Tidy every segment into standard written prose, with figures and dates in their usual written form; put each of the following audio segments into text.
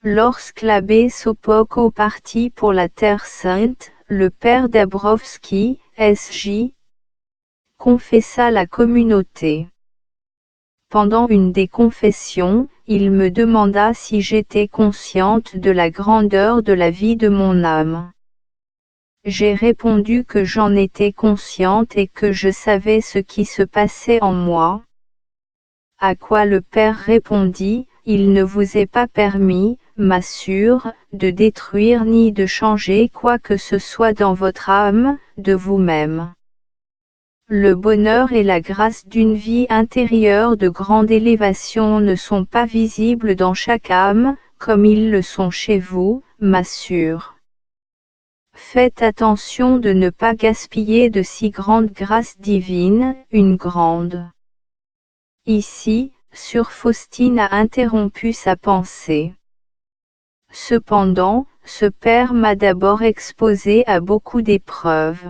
Lorsque l'abbé Sopocko partit pour la Terre Sainte, le père Dabrowski, S.J., confessa la communauté. Pendant une des confessions, il me demanda si j'étais consciente de la grandeur de la vie de mon âme. J'ai répondu que j'en étais consciente et que je savais ce qui se passait en moi. À quoi le père répondit, « Il ne vous est pas permis, ma sœur, de détruire ni de changer quoi que ce soit dans votre âme, de vous-même. Le bonheur et la grâce d'une vie intérieure de grande élévation ne sont pas visibles dans chaque âme, comme ils le sont chez vous, ma sœur. Faites attention de ne pas gaspiller de si grande grâce divine, une grande. » Ici, Sœur Faustine a interrompu sa pensée. Cependant, ce père m'a d'abord exposé à beaucoup d'épreuves.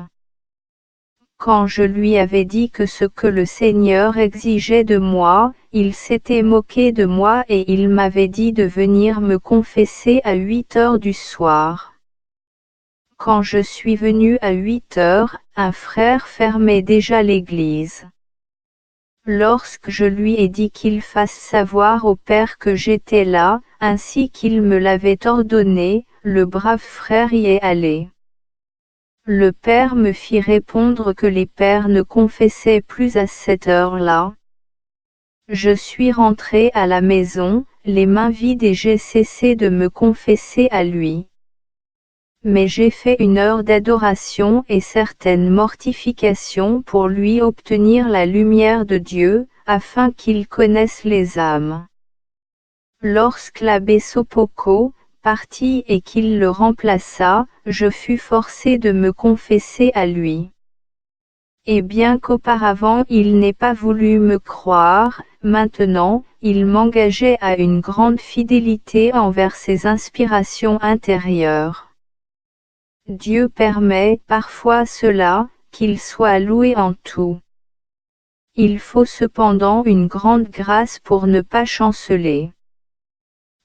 Quand je lui avais dit que ce que le Seigneur exigeait de moi, il s'était moqué de moi et il m'avait dit de venir me confesser à 8 heures du soir. Quand je suis venue à 8 heures, un frère fermait déjà l'église. Lorsque je lui ai dit qu'il fasse savoir au père que j'étais là, ainsi qu'il me l'avait ordonné, le brave frère y est allé. Le père me fit répondre que les pères ne confessaient plus à cette heure-là. Je suis rentrée à la maison, les mains vides et j'ai cessé de me confesser à lui. Mais j'ai fait une heure d'adoration et certaines mortifications pour lui obtenir la lumière de Dieu, afin qu'il connaisse les âmes. Lorsque l'abbé Sopocko partit et qu'il le remplaça, je fus forcée de me confesser à lui. Et bien qu'auparavant il n'ait pas voulu me croire, maintenant, il m'engageait à une grande fidélité envers ses inspirations intérieures. Dieu permet parfois cela, qu'il soit loué en tout. Il faut cependant une grande grâce pour ne pas chanceler.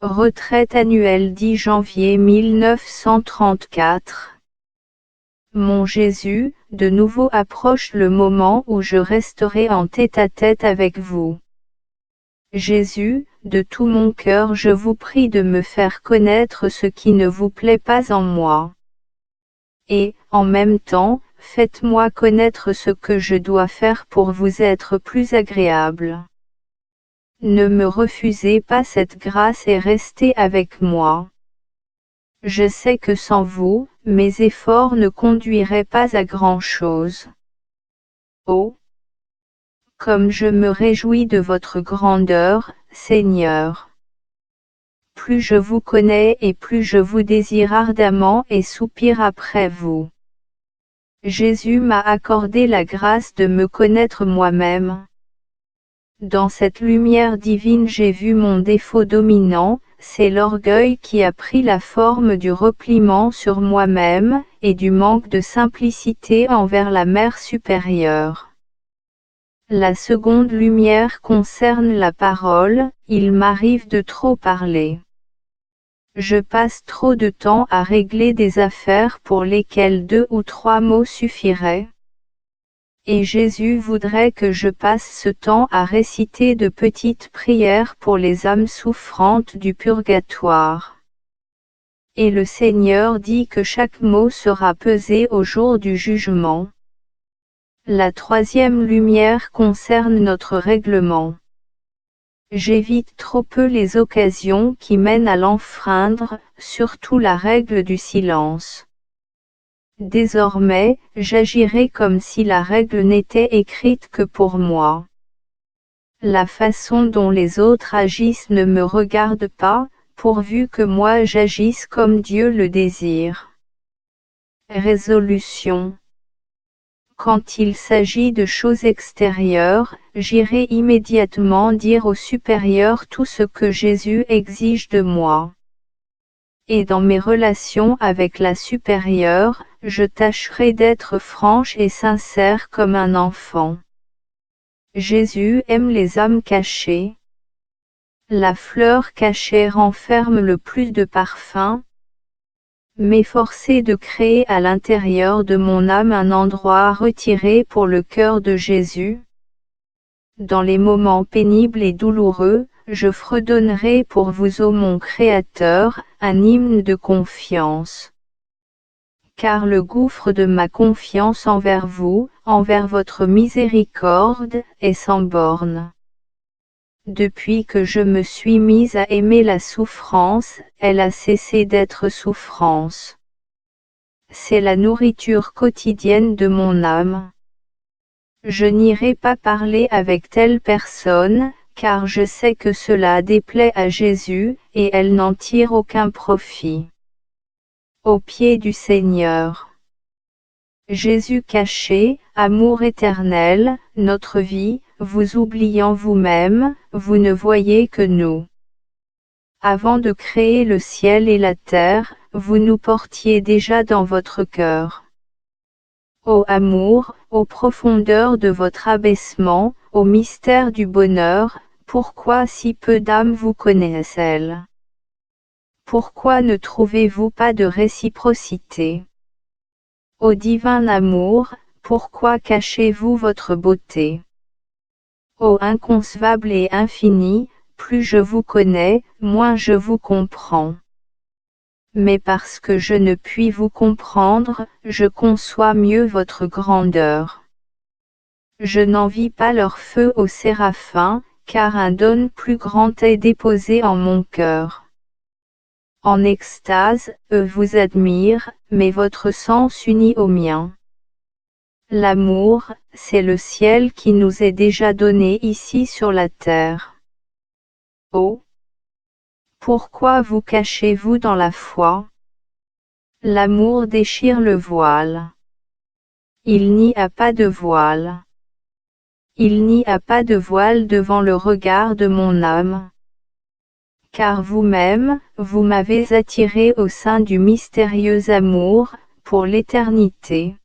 Retraite annuelle 10 janvier 1934. Mon Jésus, de nouveau approche le moment où je resterai en tête-à-tête avec vous. Jésus, de tout mon cœur je vous prie de me faire connaître ce qui ne vous plaît pas en moi. Et, en même temps, faites-moi connaître ce que je dois faire pour vous être plus agréable. Ne me refusez pas cette grâce et restez avec moi. Je sais que sans vous, mes efforts ne conduiraient pas à grand-chose. Oh! Comme je me réjouis de votre grandeur, Seigneur. Plus je vous connais et plus je vous désire ardemment et soupire après vous. Jésus m'a accordé la grâce de me connaître moi-même. Dans cette lumière divine j'ai vu mon défaut dominant, c'est l'orgueil qui a pris la forme du repliement sur moi-même, et du manque de simplicité envers la mère supérieure. La seconde lumière concerne la parole, il m'arrive de trop parler. Je passe trop de temps à régler des affaires pour lesquelles 2 ou 3 mots suffiraient. Et Jésus voudrait que je passe ce temps à réciter de petites prières pour les âmes souffrantes du purgatoire. Et le Seigneur dit que chaque mot sera pesé au jour du jugement. La troisième lumière concerne notre règlement. J'évite trop peu les occasions qui mènent à l'enfreindre, surtout la règle du silence. Désormais, j'agirai comme si la règle n'était écrite que pour moi. La façon dont les autres agissent ne me regarde pas, pourvu que moi j'agisse comme Dieu le désire. Résolution. Quand il s'agit de choses extérieures, j'irai immédiatement dire au supérieur tout ce que Jésus exige de moi. Et dans mes relations avec la supérieure, je tâcherai d'être franche et sincère comme un enfant. Jésus aime les âmes cachées. La fleur cachée renferme le plus de parfum. M'efforcer de créer à l'intérieur de mon âme un endroit retiré pour le cœur de Jésus. Dans les moments pénibles et douloureux, je fredonnerai pour vous, ô mon Créateur, un hymne de confiance. Car le gouffre de ma confiance envers vous, envers votre miséricorde, est sans borne. Depuis que je me suis mise à aimer la souffrance, elle a cessé d'être souffrance. C'est la nourriture quotidienne de mon âme. Je n'irai pas parler avec telle personne, car je sais que cela déplaît à Jésus, et elle n'en tire aucun profit. Aux pieds du Seigneur. Jésus caché, amour éternel, notre vie, vous oubliant vous-même, vous ne voyez que nous. Avant de créer le ciel et la terre, vous nous portiez déjà dans votre cœur. Ô amour, aux profondeurs de votre abaissement, au mystère du bonheur, pourquoi si peu d'âmes vous connaissent-elles? Pourquoi ne trouvez-vous pas de réciprocité? Ô divin amour, pourquoi cachez-vous votre beauté? Ô inconcevable et infini, plus je vous connais, moins je vous comprends. Mais parce que je ne puis vous comprendre, je conçois mieux votre grandeur. Je n'envie pas leur feu aux séraphins, car un don plus grand est déposé en mon cœur. En extase, eux vous admirent, mais votre sang s'unit au mien. L'amour, c'est le ciel qui nous est déjà donné ici sur la terre. Oh! Pourquoi vous cachez-vous dans la foi? L'amour déchire le voile. Il n'y a pas de voile. Il n'y a pas de voile devant le regard de mon âme. Car vous-même, vous m'avez attiré au sein du mystérieux amour, pour l'éternité.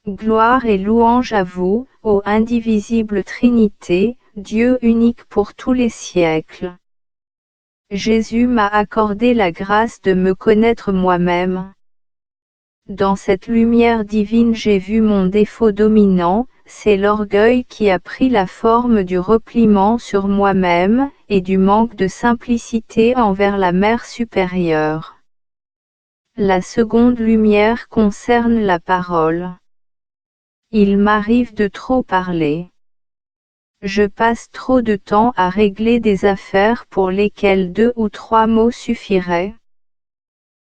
Gloire et louange à vous, ô indivisible Trinité, Dieu unique pour tous les siècles. Jésus m'a accordé la grâce de me connaître moi-même. Dans cette lumière divine j'ai vu mon défaut dominant, c'est l'orgueil qui a pris la forme du repliement sur moi-même, et du manque de simplicité envers la Mère supérieure. La seconde lumière concerne la parole. Il m'arrive de trop parler. Je passe trop de temps à régler des affaires pour lesquelles 2 ou 3 mots suffiraient.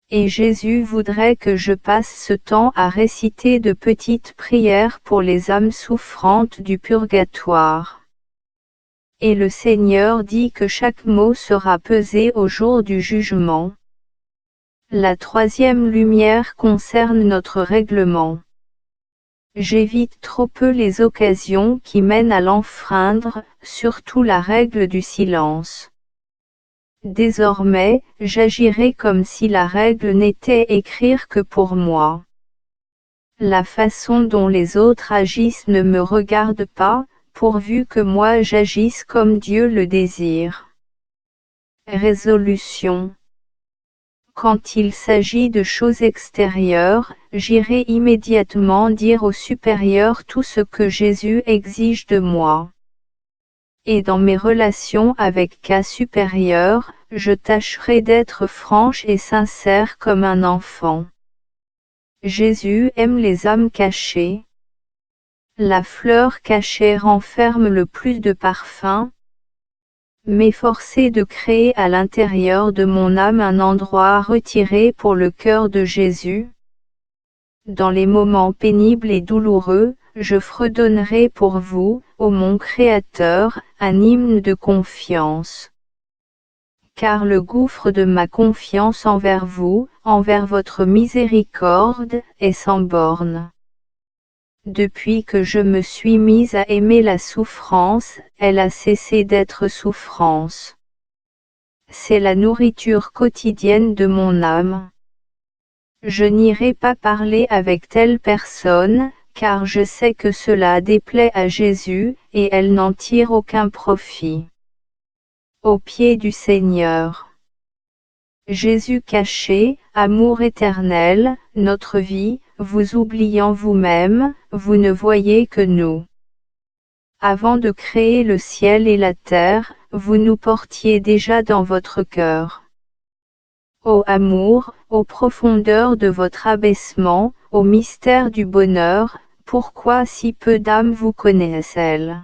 Et Jésus voudrait que je passe ce temps à réciter de petites prières pour les âmes souffrantes du purgatoire. Et le Seigneur dit que chaque mot sera pesé au jour du jugement. La troisième lumière concerne notre règlement. J'évite trop peu les occasions qui mènent à l'enfreindre, surtout la règle du silence. Désormais, j'agirai comme si la règle n'était écrire que pour moi. La façon dont les autres agissent ne me regarde pas, pourvu que moi j'agisse comme Dieu le désire. Résolution. Quand il s'agit de choses extérieures, j'irai immédiatement dire au supérieur tout ce que Jésus exige de moi. Et dans mes relations avec cas supérieurs, je tâcherai d'être franche et sincère comme un enfant. Jésus aime les âmes cachées. La fleur cachée renferme le plus de parfum. M'efforcer de créer à l'intérieur de mon âme un endroit retiré pour le cœur de Jésus. Dans les moments pénibles et douloureux, je fredonnerai pour vous, ô mon Créateur, un hymne de confiance. Car le gouffre de ma confiance envers vous, envers votre miséricorde, est sans borne. Depuis que je me suis mise à aimer la souffrance, elle a cessé d'être souffrance. C'est la nourriture quotidienne de mon âme. Je n'irai pas parler avec telle personne, car je sais que cela déplaît à Jésus, et elle n'en tire aucun profit. aux pieds du Seigneur. Jésus caché, amour éternel, notre vie, vous oubliant vous-même, vous ne voyez que nous. Avant de créer le ciel et la terre, vous nous portiez déjà dans votre cœur. Ô amour, aux profondeurs de votre abaissement, au mystère du bonheur, pourquoi si peu d'âmes vous connaissent-elles?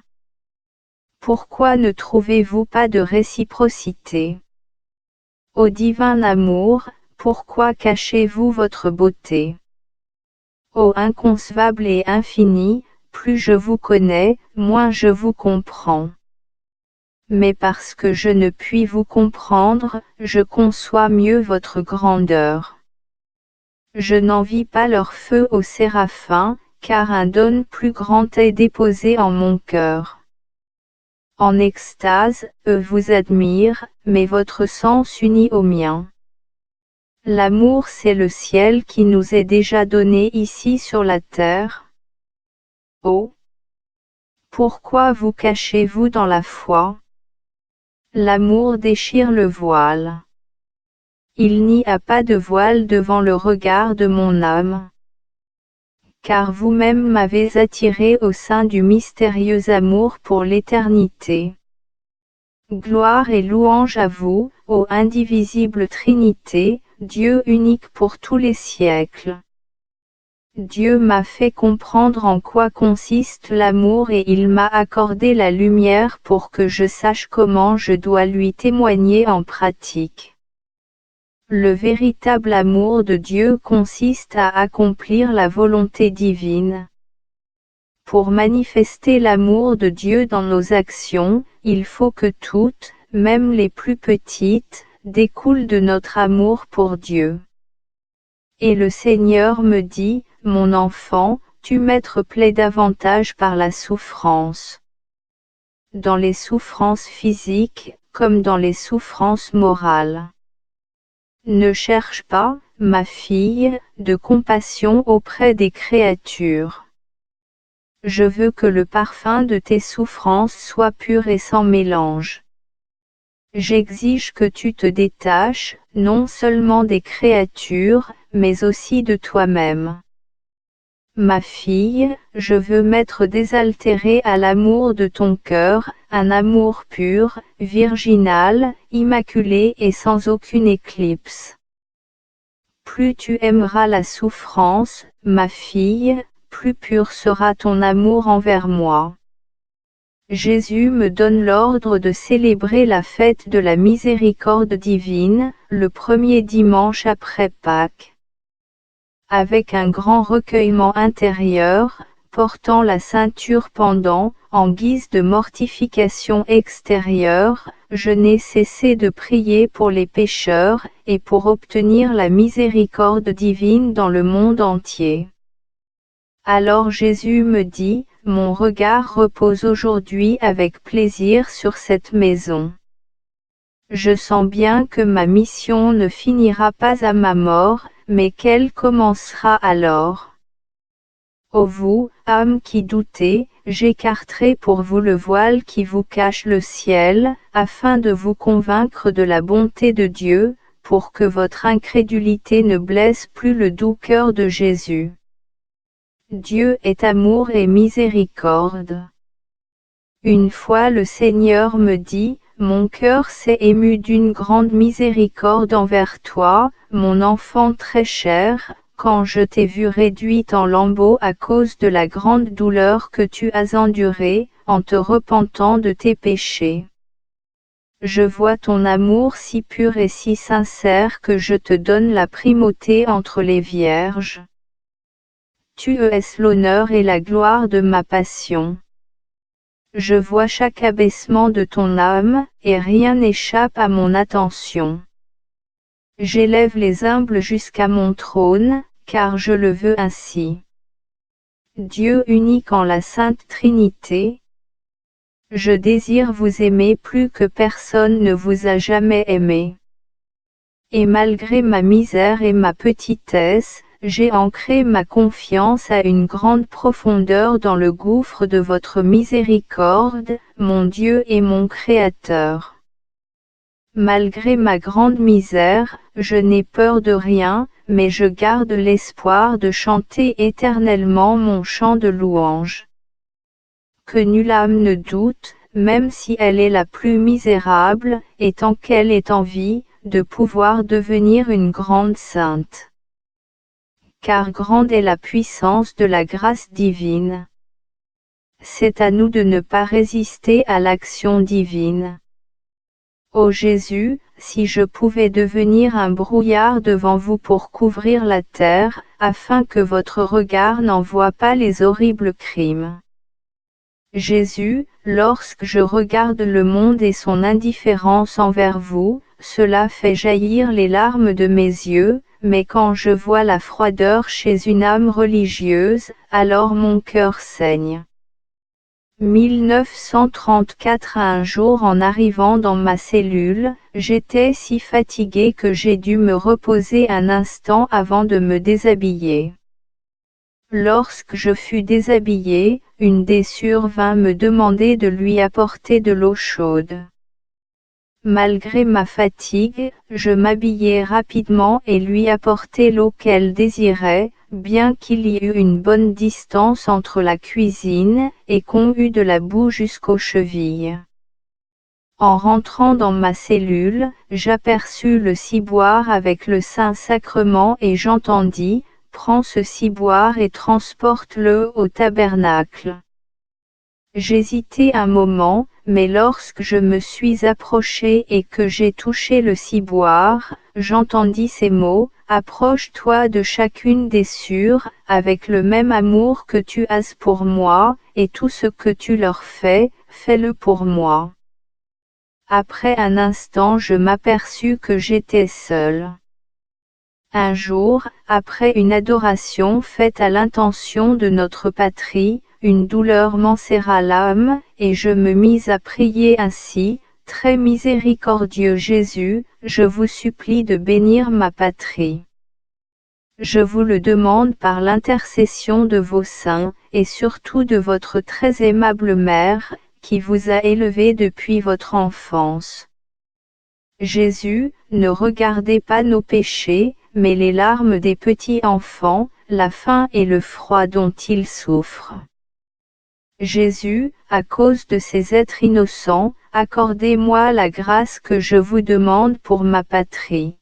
Pourquoi ne trouvez-vous pas de réciprocité? Ô divin amour, pourquoi cachez-vous votre beauté? Ô inconcevable et infini, plus je vous connais, moins je vous comprends. Mais parce que je ne puis vous comprendre, je conçois mieux votre grandeur. Je n'envie pas leur feu aux séraphins, car un don plus grand est déposé en mon cœur. En extase, eux vous admirent, mais votre sang s'unit au mien. L'amour c'est le ciel qui nous est déjà donné ici sur la terre. Oh! Pourquoi vous cachez-vous dans la foi? L'amour déchire le voile. Il n'y a pas de voile devant le regard de mon âme. Car vous-même m'avez attiré au sein du mystérieux amour pour l'éternité. Gloire et louange à vous, ô indivisible Trinité, Dieu unique pour tous les siècles. Dieu m'a fait comprendre en quoi consiste l'amour et il m'a accordé la lumière pour que je sache comment je dois lui témoigner en pratique. Le véritable amour de Dieu consiste à accomplir la volonté divine. Pour manifester l'amour de Dieu dans nos actions, il faut que toutes, même les plus petites, découlent de notre amour pour Dieu. Et le Seigneur me dit, mon enfant, tu m'être plaît davantage par la souffrance. Dans les souffrances physiques, comme dans les souffrances morales. Ne cherche pas, ma fille, de compassion auprès des créatures. Je veux que le parfum de tes souffrances soit pur et sans mélange. J'exige que tu te détaches, non seulement des créatures, mais aussi de toi-même. Ma fille, je veux m'être désaltérée à l'amour de ton cœur, un amour pur, virginal, immaculé et sans aucune éclipse. Plus tu aimeras la souffrance, ma fille, plus pur sera ton amour envers moi. Jésus me donne l'ordre de célébrer la fête de la miséricorde divine, le premier dimanche après Pâques. Avec un grand recueillement intérieur, portant la ceinture pendant, en guise de mortification extérieure, je n'ai cessé de prier pour les pécheurs, et pour obtenir la miséricorde divine dans le monde entier. Alors Jésus me dit, mon regard repose aujourd'hui avec plaisir sur cette maison. Je sens bien que ma mission ne finira pas à ma mort, mais qu'elle commencera alors. Ô vous, âmes qui doutez, j'écarterai pour vous le voile qui vous cache le ciel, afin de vous convaincre de la bonté de Dieu, pour que votre incrédulité ne blesse plus le doux cœur de Jésus. Dieu est amour et miséricorde. Une fois le Seigneur me dit, mon cœur s'est ému d'une grande miséricorde envers toi, mon enfant très cher, quand je t'ai vu réduite en lambeaux à cause de la grande douleur que tu as endurée, en te repentant de tes péchés. Je vois ton amour si pur et si sincère que je te donne la primauté entre les vierges. Tu es l'honneur et la gloire de ma passion. Je vois chaque abaissement de ton âme, et rien n'échappe à mon attention. J'élève les humbles jusqu'à mon trône, car je le veux ainsi. Dieu unique en la Sainte Trinité, je désire vous aimer plus que personne ne vous a jamais aimé. Et malgré ma misère et ma petitesse, j'ai ancré ma confiance à une grande profondeur dans le gouffre de votre miséricorde, mon Dieu et mon Créateur. Malgré ma grande misère, je n'ai peur de rien, mais je garde l'espoir de chanter éternellement mon chant de louange. Que nulle âme ne doute, même si elle est la plus misérable, et tant qu'elle est en vie, de pouvoir devenir une grande sainte. Car grande est la puissance de la grâce divine. C'est à nous de ne pas résister à l'action divine. Ô Jésus, si je pouvais devenir un brouillard devant vous pour couvrir la terre, afin que votre regard n'en voie pas les horribles crimes. Jésus, lorsque je regarde le monde et son indifférence envers vous, cela fait jaillir les larmes de mes yeux, mais quand je vois la froideur chez une âme religieuse, alors mon cœur saigne. 1934. Un jour, en arrivant dans ma cellule, j'étais si fatigué que j'ai dû me reposer un instant avant de me déshabiller. Lorsque je fus déshabillé, une des sœurs vint me demander de lui apporter de l'eau chaude. Malgré ma fatigue, je m'habillai rapidement et lui apportai l'eau qu'elle désirait, bien qu'il y eût une bonne distance entre la cuisine, et qu'on eût de la boue jusqu'aux chevilles. En rentrant dans ma cellule, j'aperçus le ciboire avec le Saint-Sacrement et j'entendis: prends ce ciboire et transporte-le au tabernacle. J'hésitai un moment, mais lorsque je me suis approché et que j'ai touché le ciboire, j'entendis ces mots: approche-toi de chacune des sœurs, avec le même amour que tu as pour moi, et tout ce que tu leur fais, fais-le pour moi. Après un instant je m'aperçus que j'étais seul. Un jour, après une adoration faite à l'intention de notre patrie, une douleur m'enserra l'âme, et je me mis à prier ainsi: très miséricordieux Jésus, je vous supplie de bénir ma patrie. Je vous le demande par l'intercession de vos saints, et surtout de votre très aimable mère, qui vous a élevé depuis votre enfance. Jésus, ne regardez pas nos péchés, mais les larmes des petits enfants, la faim et le froid dont ils souffrent. Jésus, à cause de ces êtres innocents, accordez-moi la grâce que je vous demande pour ma patrie.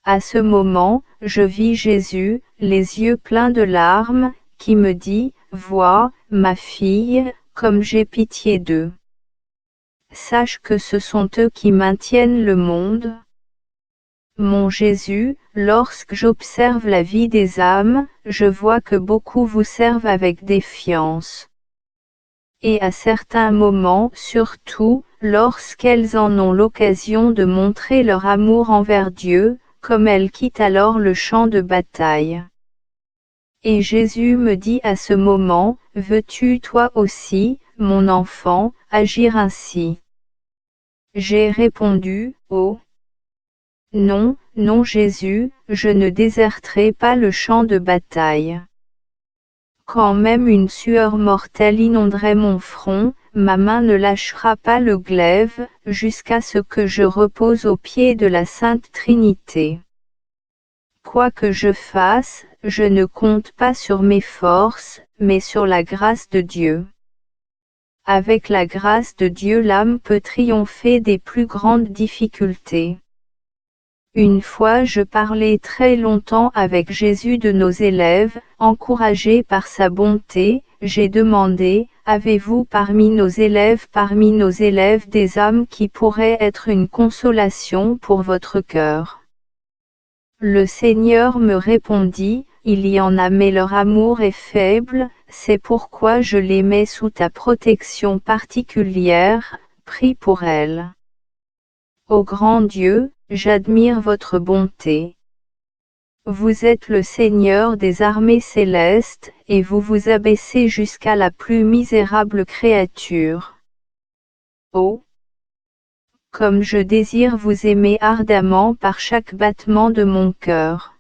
À ce moment, je vis Jésus, les yeux pleins de larmes, qui me dit: vois, ma fille, comme j'ai pitié d'eux. Sache que ce sont eux qui maintiennent le monde. Mon Jésus, lorsque j'observe la vie des âmes, je vois que beaucoup vous servent avec défiance. Et à certains moments, surtout, lorsqu'elles en ont l'occasion de montrer leur amour envers Dieu, comme elles quittent alors le champ de bataille. Et Jésus me dit à ce moment: veux-tu toi aussi, mon enfant, agir ainsi? J'ai répondu: oh! Non, non Jésus, je ne déserterai pas le champ de bataille. Quand même une sueur mortelle inonderait mon front, ma main ne lâchera pas le glaive, jusqu'à ce que je repose aux pieds de la Sainte Trinité. Quoi que je fasse, je ne compte pas sur mes forces, mais sur la grâce de Dieu. Avec la grâce de Dieu, l'âme peut triompher des plus grandes difficultés. Une fois je parlais très longtemps avec Jésus de nos élèves, encouragé par sa bonté, j'ai demandé: avez-vous parmi nos élèves des âmes qui pourraient être une consolation pour votre cœur? Le Seigneur me répondit: il y en a, mais leur amour est faible, c'est pourquoi je les mets sous ta protection particulière, prie pour elles. Ô grand Dieu, j'admire votre bonté. Vous êtes le Seigneur des armées célestes, et vous vous abaissez jusqu'à la plus misérable créature. Oh! Comme je désire vous aimer ardemment par chaque battement de mon cœur.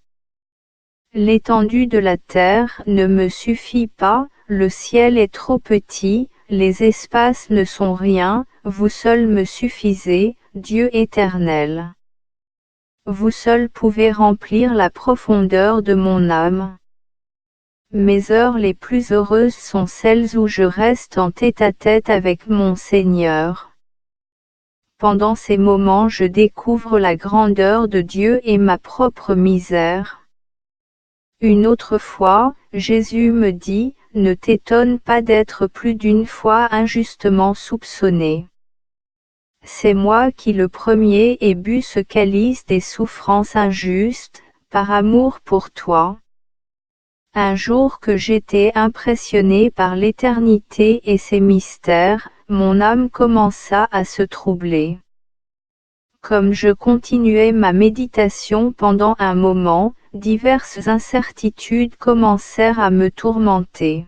L'étendue de la terre ne me suffit pas, le ciel est trop petit, les espaces ne sont rien, vous seul me suffisez, Dieu éternel. Vous seul pouvez remplir la profondeur de mon âme. Mes heures les plus heureuses sont celles où je reste en tête-à-tête avec mon Seigneur. Pendant ces moments je découvre la grandeur de Dieu et ma propre misère. Une autre fois, Jésus me dit, « Ne t'étonne pas d'être plus d'une fois injustement soupçonné. C'est moi qui le premier ai bu ce calice des souffrances injustes, par amour pour toi. » Un jour que j'étais impressionné par l'éternité et ses mystères, mon âme commença à se troubler. Comme je continuais ma méditation pendant un moment, diverses incertitudes commencèrent à me tourmenter.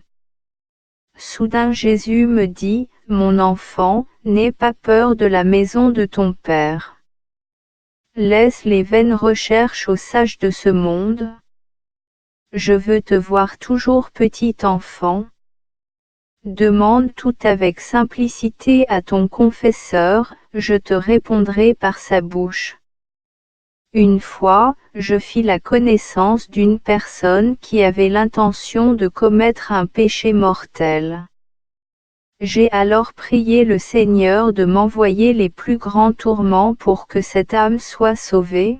Soudain Jésus me dit, « Mon enfant, n'aie pas peur de la maison de ton Père. Laisse les vaines recherches aux sages de ce monde. Je veux te voir toujours petit enfant. Demande tout avec simplicité à ton confesseur, je te répondrai par sa bouche. » Une fois, je fis la connaissance d'une personne qui avait l'intention de commettre un péché mortel. J'ai alors prié le Seigneur de m'envoyer les plus grands tourments pour que cette âme soit sauvée.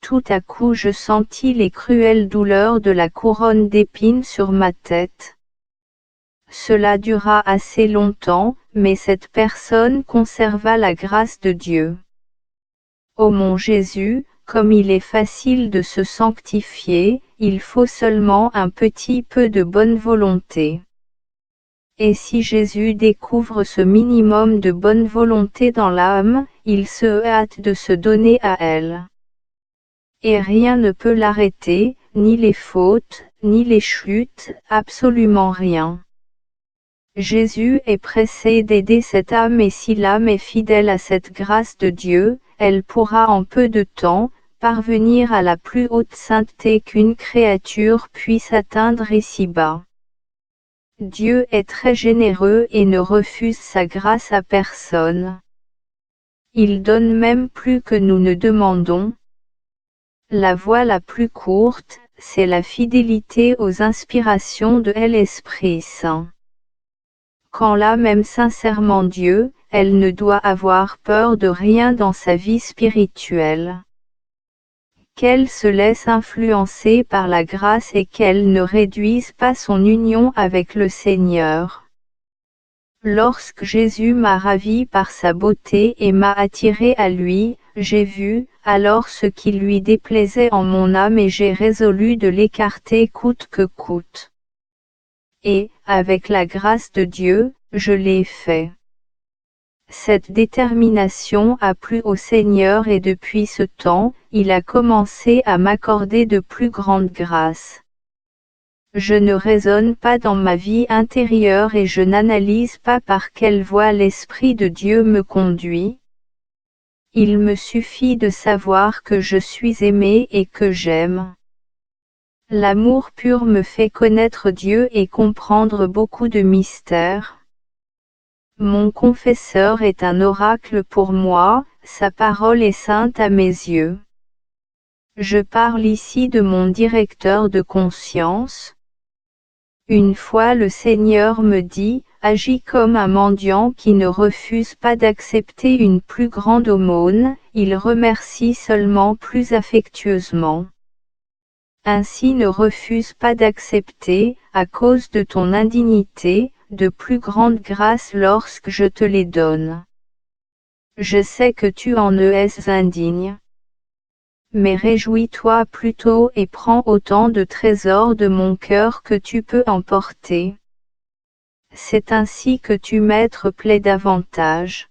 Tout à coup je sentis les cruelles douleurs de la couronne d'épines sur ma tête. Cela dura assez longtemps, mais cette personne conserva la grâce de Dieu. Ô mon Jésus, comme il est facile de se sanctifier, il faut seulement un petit peu de bonne volonté. Et si Jésus découvre ce minimum de bonne volonté dans l'âme, il se hâte de se donner à elle. Et rien ne peut l'arrêter, ni les fautes, ni les chutes, absolument rien. Jésus est pressé d'aider cette âme et si l'âme est fidèle à cette grâce de Dieu, elle pourra en peu de temps, parvenir à la plus haute sainteté qu'une créature puisse atteindre ici-bas. Dieu est très généreux et ne refuse sa grâce à personne. Il donne même plus que nous ne demandons. La voie la plus courte, c'est la fidélité aux inspirations de l'Esprit Saint. Quand l'âme aime sincèrement Dieu, elle ne doit avoir peur de rien dans sa vie spirituelle. Qu'elle se laisse influencer par la grâce et qu'elle ne réduise pas son union avec le Seigneur. Lorsque Jésus m'a ravi par sa beauté et m'a attiré à lui, j'ai vu, alors ce qui lui déplaisait en mon âme et j'ai résolu de l'écarter coûte que coûte. Et, avec la grâce de Dieu, je l'ai fait. Cette détermination a plu au Seigneur et depuis ce temps, il a commencé à m'accorder de plus grandes grâces. Je ne raisonne pas dans ma vie intérieure et je n'analyse pas par quelle voie l'Esprit de Dieu me conduit. Il me suffit de savoir que je suis aimé et que j'aime. L'amour pur me fait connaître Dieu et comprendre beaucoup de mystères. Mon confesseur est un oracle pour moi, sa parole est sainte à mes yeux. Je parle ici de mon directeur de conscience. Une fois le Seigneur me dit, agis comme un mendiant qui ne refuse pas d'accepter une plus grande aumône, il remercie seulement plus affectueusement. Ainsi ne refuse pas d'accepter, à cause de ton indignité, de plus grandes grâces lorsque je te les donne. Je sais que tu en es indigne. Mais réjouis-toi plutôt et prends autant de trésors de mon cœur que tu peux emporter. C'est ainsi que tu m'être plaît davantage.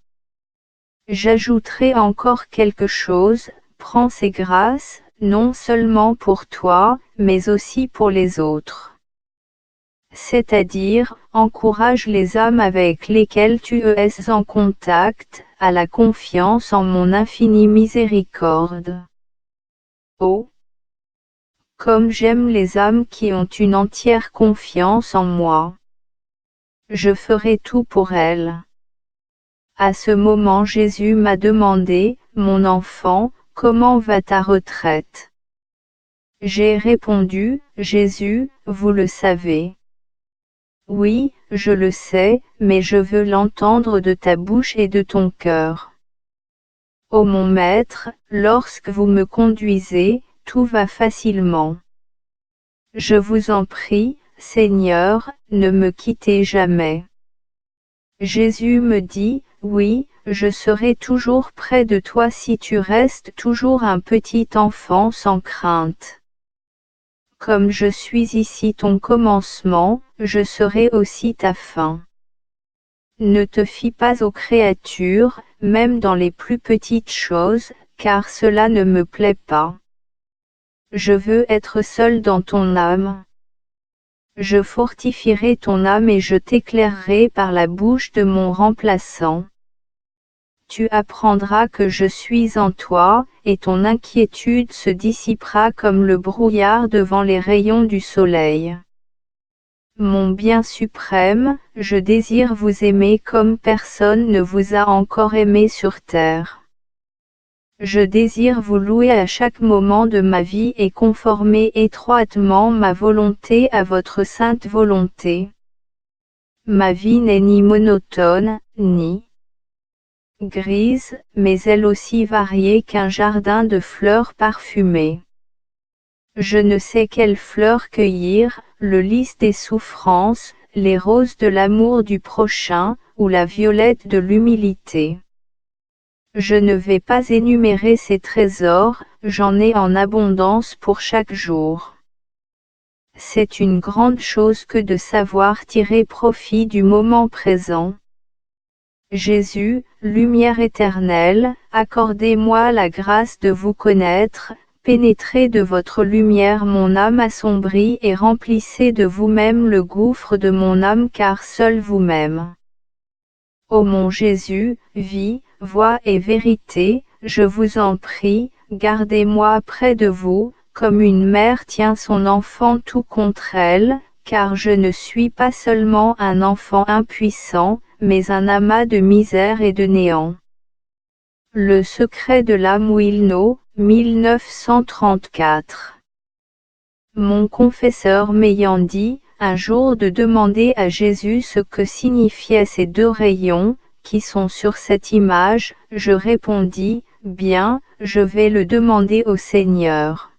J'ajouterai encore quelque chose, prends ces grâces, non seulement pour toi, mais aussi pour les autres. C'est-à-dire, encourage les âmes avec lesquelles tu es en contact, à la confiance en mon infinie miséricorde. Oh! Comme j'aime les âmes qui ont une entière confiance en moi. Je ferai tout pour elles. À ce moment Jésus m'a demandé, « Mon enfant, comment va ta retraite ?» J'ai répondu, « Jésus, vous le savez. » Oui, je le sais, mais je veux l'entendre de ta bouche et de ton cœur. Ô mon Maître, lorsque vous me conduisez, tout va facilement. Je vous en prie, Seigneur, ne me quittez jamais. Jésus me dit, oui, je serai toujours près de toi si tu restes toujours un petit enfant sans crainte. Comme je suis ici ton commencement, je serai aussi ta fin. Ne te fie pas aux créatures, même dans les plus petites choses, car cela ne me plaît pas. Je veux être seul dans ton âme. Je fortifierai ton âme et je t'éclairerai par la bouche de mon remplaçant. Tu apprendras que je suis en toi, et ton inquiétude se dissipera comme le brouillard devant les rayons du soleil. Mon bien suprême, je désire vous aimer comme personne ne vous a encore aimé sur terre. Je désire vous louer à chaque moment de ma vie et conformer étroitement ma volonté à votre sainte volonté. Ma vie n'est ni monotone, ni grise, mais elle aussi variée qu'un jardin de fleurs parfumées. Je ne sais quelles fleurs cueillir, le lys des souffrances, les roses de l'amour du prochain, ou la violette de l'humilité. Je ne vais pas énumérer ces trésors, j'en ai en abondance pour chaque jour. C'est une grande chose que de savoir tirer profit du moment présent. Jésus, lumière éternelle, accordez-moi la grâce de vous connaître, pénétrez de votre lumière mon âme assombrie et remplissez de vous-même le gouffre de mon âme car seul vous-même. Ô mon Jésus, vie, voix et vérité, je vous en prie, gardez-moi près de vous, comme une mère tient son enfant tout contre elle, car je ne suis pas seulement un enfant impuissant, mais un amas de misère et de néant. Le secret de l'âme Wilno, 1934. Mon confesseur m'ayant dit, un jour de demander à Jésus ce que signifiaient ces deux rayons, qui sont sur cette image, je répondis, bien, je vais le demander au Seigneur.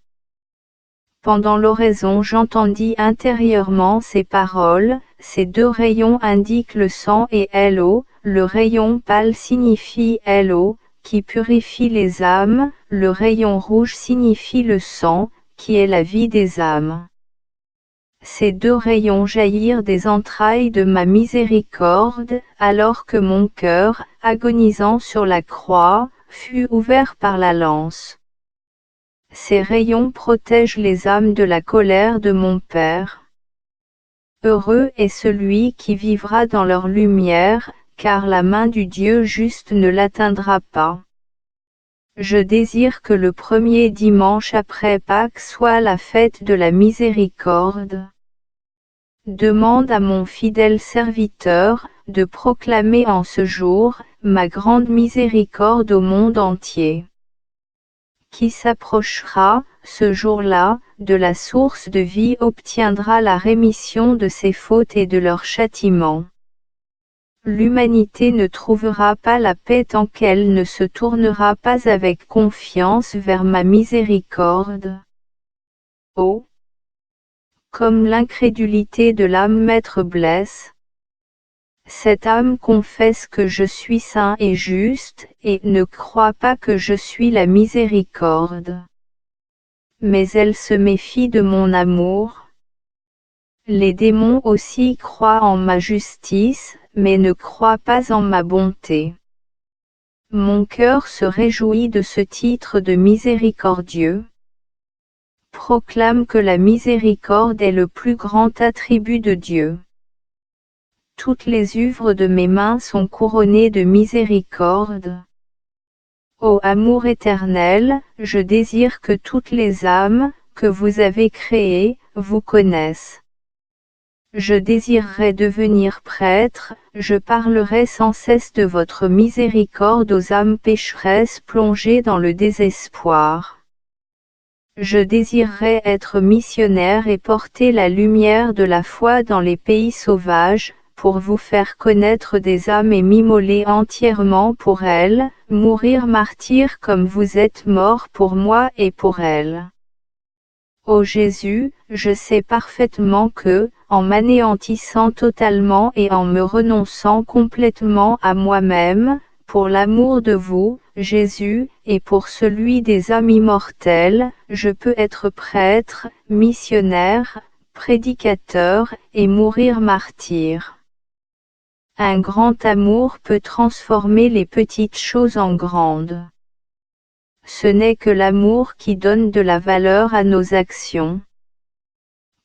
Pendant l'oraison j'entendis intérieurement ces paroles, ces deux rayons indiquent le sang et l'eau, le rayon pâle signifie l'eau, qui purifie les âmes, le rayon rouge signifie le sang, qui est la vie des âmes. Ces deux rayons jaillirent des entrailles de ma miséricorde, alors que mon cœur, agonisant sur la croix, fut ouvert par la lance. Ces rayons protègent les âmes de la colère de mon Père. Heureux est celui qui vivra dans leur lumière, car la main du Dieu juste ne l'atteindra pas. Je désire que le premier dimanche après Pâques soit la fête de la miséricorde. Demande à mon fidèle serviteur, de proclamer en ce jour, ma grande miséricorde au monde entier. Qui s'approchera, ce jour-là, de la source de vie obtiendra la rémission de ses fautes et de leur châtiment. L'humanité ne trouvera pas la paix tant qu'elle ne se tournera pas avec confiance vers ma miséricorde. Oh! Comme l'incrédulité de l'âme maître blesse. Cette âme confesse que je suis saint et juste, et ne croit pas que je suis la miséricorde. Mais elle se méfie de mon amour. Les démons aussi croient en ma justice, mais ne croient pas en ma bonté. Mon cœur se réjouit de ce titre de miséricordieux. Proclame que la miséricorde est le plus grand attribut de Dieu. Toutes les œuvres de mes mains sont couronnées de miséricorde. Ô amour éternel, je désire que toutes les âmes, que vous avez créées, vous connaissent. Je désirerais devenir prêtre, je parlerai sans cesse de votre miséricorde aux âmes pécheresses plongées dans le désespoir. Je désirerais être missionnaire et porter la lumière de la foi dans les pays sauvages, pour vous faire connaître des âmes et m'immoler entièrement pour elles, mourir martyr comme vous êtes mort pour moi et pour elles. Ô Jésus, je sais parfaitement que, en m'anéantissant totalement et en me renonçant complètement à moi-même, pour l'amour de vous, Jésus, et pour celui des âmes immortelles, je peux être prêtre, missionnaire, prédicateur, et mourir martyr. Un grand amour peut transformer les petites choses en grandes. Ce n'est que l'amour qui donne de la valeur à nos actions.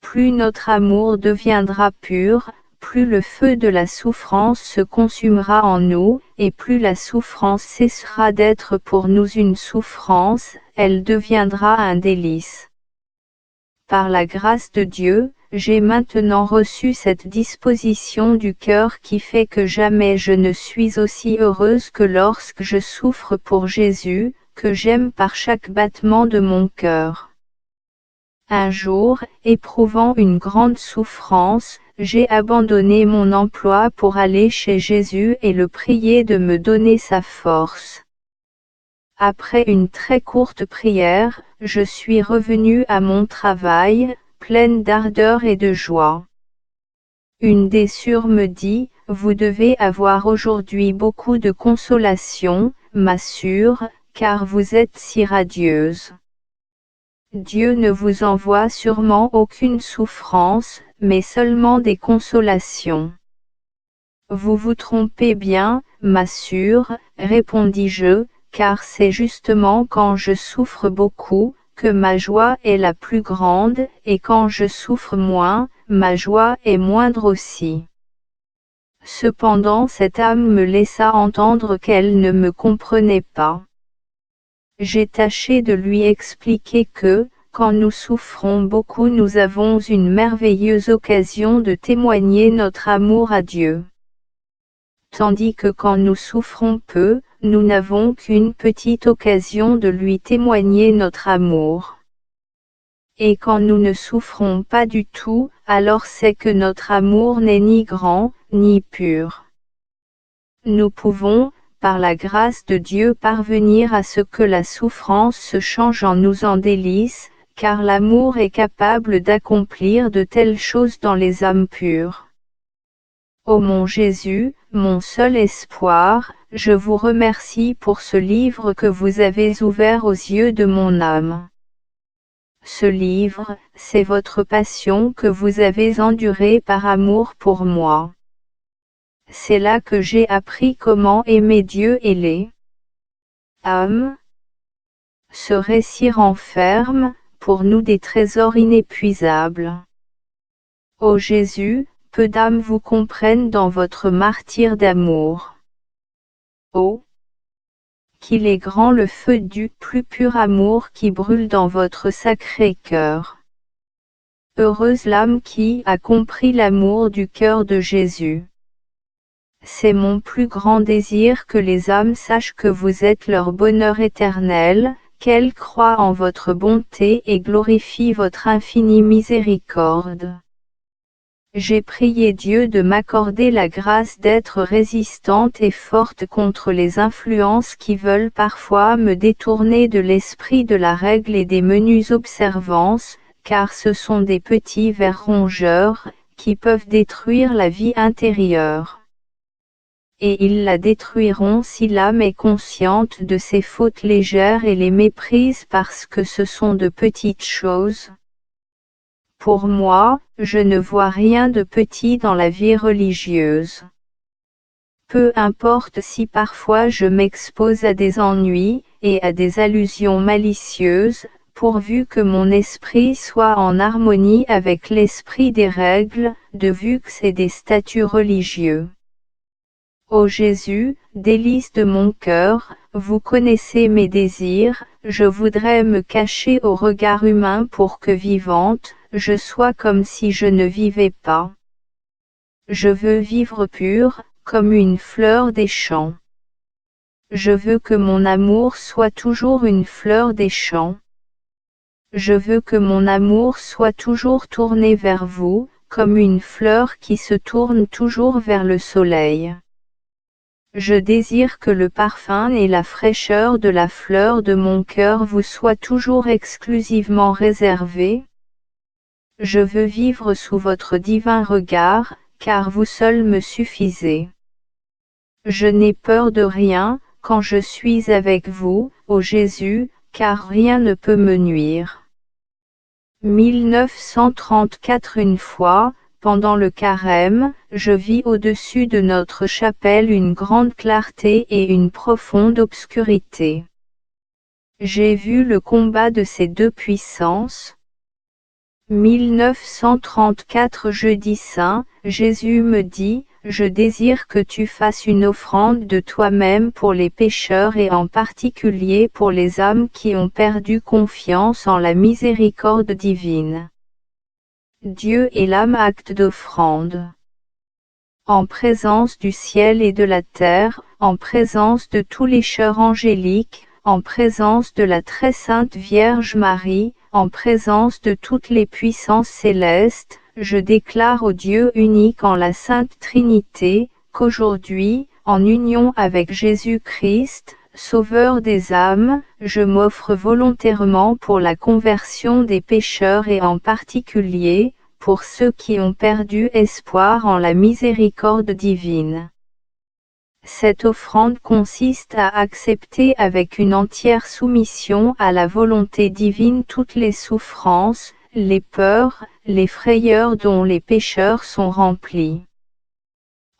Plus notre amour deviendra pur, plus le feu de la souffrance se consumera en nous, et plus la souffrance cessera d'être pour nous une souffrance, elle deviendra un délice. Par la grâce de Dieu, j'ai maintenant reçu cette disposition du cœur qui fait que jamais je ne suis aussi heureuse que lorsque je souffre pour Jésus, que j'aime par chaque battement de mon cœur. Un jour, éprouvant une grande souffrance, j'ai abandonné mon emploi pour aller chez Jésus et le prier de me donner sa force. Après une très courte prière, je suis revenue à mon travail, pleine d'ardeur et de joie. Une des sœurs me dit, « Vous devez avoir aujourd'hui beaucoup de consolation, ma sœur, car vous êtes si radieuse. Dieu ne vous envoie sûrement aucune souffrance, mais seulement des consolations. » Vous vous trompez bien, ma sœur, répondis-je, car c'est justement quand je souffre beaucoup, que ma joie est la plus grande, et quand je souffre moins, ma joie est moindre aussi. Cependant cette âme me laissa entendre qu'elle ne me comprenait pas. J'ai tâché de lui expliquer que, quand nous souffrons beaucoup, nous avons une merveilleuse occasion de témoigner notre amour à Dieu. Tandis que quand nous souffrons peu, nous n'avons qu'une petite occasion de lui témoigner notre amour. Et quand nous ne souffrons pas du tout, alors c'est que notre amour n'est ni grand, ni pur. Nous pouvons, par la grâce de Dieu, parvenir à ce que la souffrance se change en nous en délice, car l'amour est capable d'accomplir de telles choses dans les âmes pures. Ô mon Jésus, mon seul espoir, je vous remercie pour ce livre que vous avez ouvert aux yeux de mon âme. Ce livre, c'est votre passion que vous avez endurée par amour pour moi. C'est là que j'ai appris comment aimer Dieu et les âmes. Ce récit renferme, pour nous, des trésors inépuisables. Ô Jésus, peu d'âmes vous comprennent dans votre martyre d'amour. Oh, qu'il est grand le feu du plus pur amour qui brûle dans votre sacré cœur. Heureuse l'âme qui a compris l'amour du cœur de Jésus. C'est mon plus grand désir que les âmes sachent que vous êtes leur bonheur éternel, qu'elles croient en votre bonté et glorifient votre infinie miséricorde. J'ai prié Dieu de m'accorder la grâce d'être résistante et forte contre les influences qui veulent parfois me détourner de l'esprit de la règle et des menues observances, car ce sont des petits vers rongeurs, qui peuvent détruire la vie intérieure. Et ils la détruiront si l'âme est consciente de ses fautes légères et les méprise parce que ce sont de petites choses. Pour moi, je ne vois rien de petit dans la vie religieuse. Peu importe si parfois je m'expose à des ennuis, et à des allusions malicieuses, pourvu que mon esprit soit en harmonie avec l'esprit des règles, de vues et des statuts religieux. Ô Jésus, délice de mon cœur, vous connaissez mes désirs, je voudrais me cacher au regard humain pour que vivante, je sois comme si je ne vivais pas. Je veux vivre pur, comme une fleur des champs. Je veux que mon amour soit toujours une fleur des champs. Je veux que mon amour soit toujours tourné vers vous, comme une fleur qui se tourne toujours vers le soleil. Je désire que le parfum et la fraîcheur de la fleur de mon cœur vous soient toujours exclusivement réservés. Je veux vivre sous votre divin regard, car vous seul me suffisez. Je n'ai peur de rien, quand je suis avec vous, ô Jésus, car rien ne peut me nuire. 1934. Une fois, pendant le carême, je vis au-dessus de notre chapelle une grande clarté et une profonde obscurité. J'ai vu le combat de ces deux puissances. 1934. Jeudi saint, Jésus me dit, je désire que tu fasses une offrande de toi-même pour les pécheurs et en particulier pour les âmes qui ont perdu confiance en la miséricorde divine. Dieu est l'âme acte d'offrande. En présence du ciel et de la terre, en présence de tous les chœurs angéliques, en présence de la très sainte Vierge Marie, en présence de toutes les puissances célestes, je déclare au Dieu unique en la Sainte Trinité, qu'aujourd'hui, en union avec Jésus-Christ, Sauveur des âmes, je m'offre volontairement pour la conversion des pécheurs et en particulier, pour ceux qui ont perdu espoir en la miséricorde divine. Cette offrande consiste à accepter avec une entière soumission à la volonté divine toutes les souffrances, les peurs, les frayeurs dont les pécheurs sont remplis.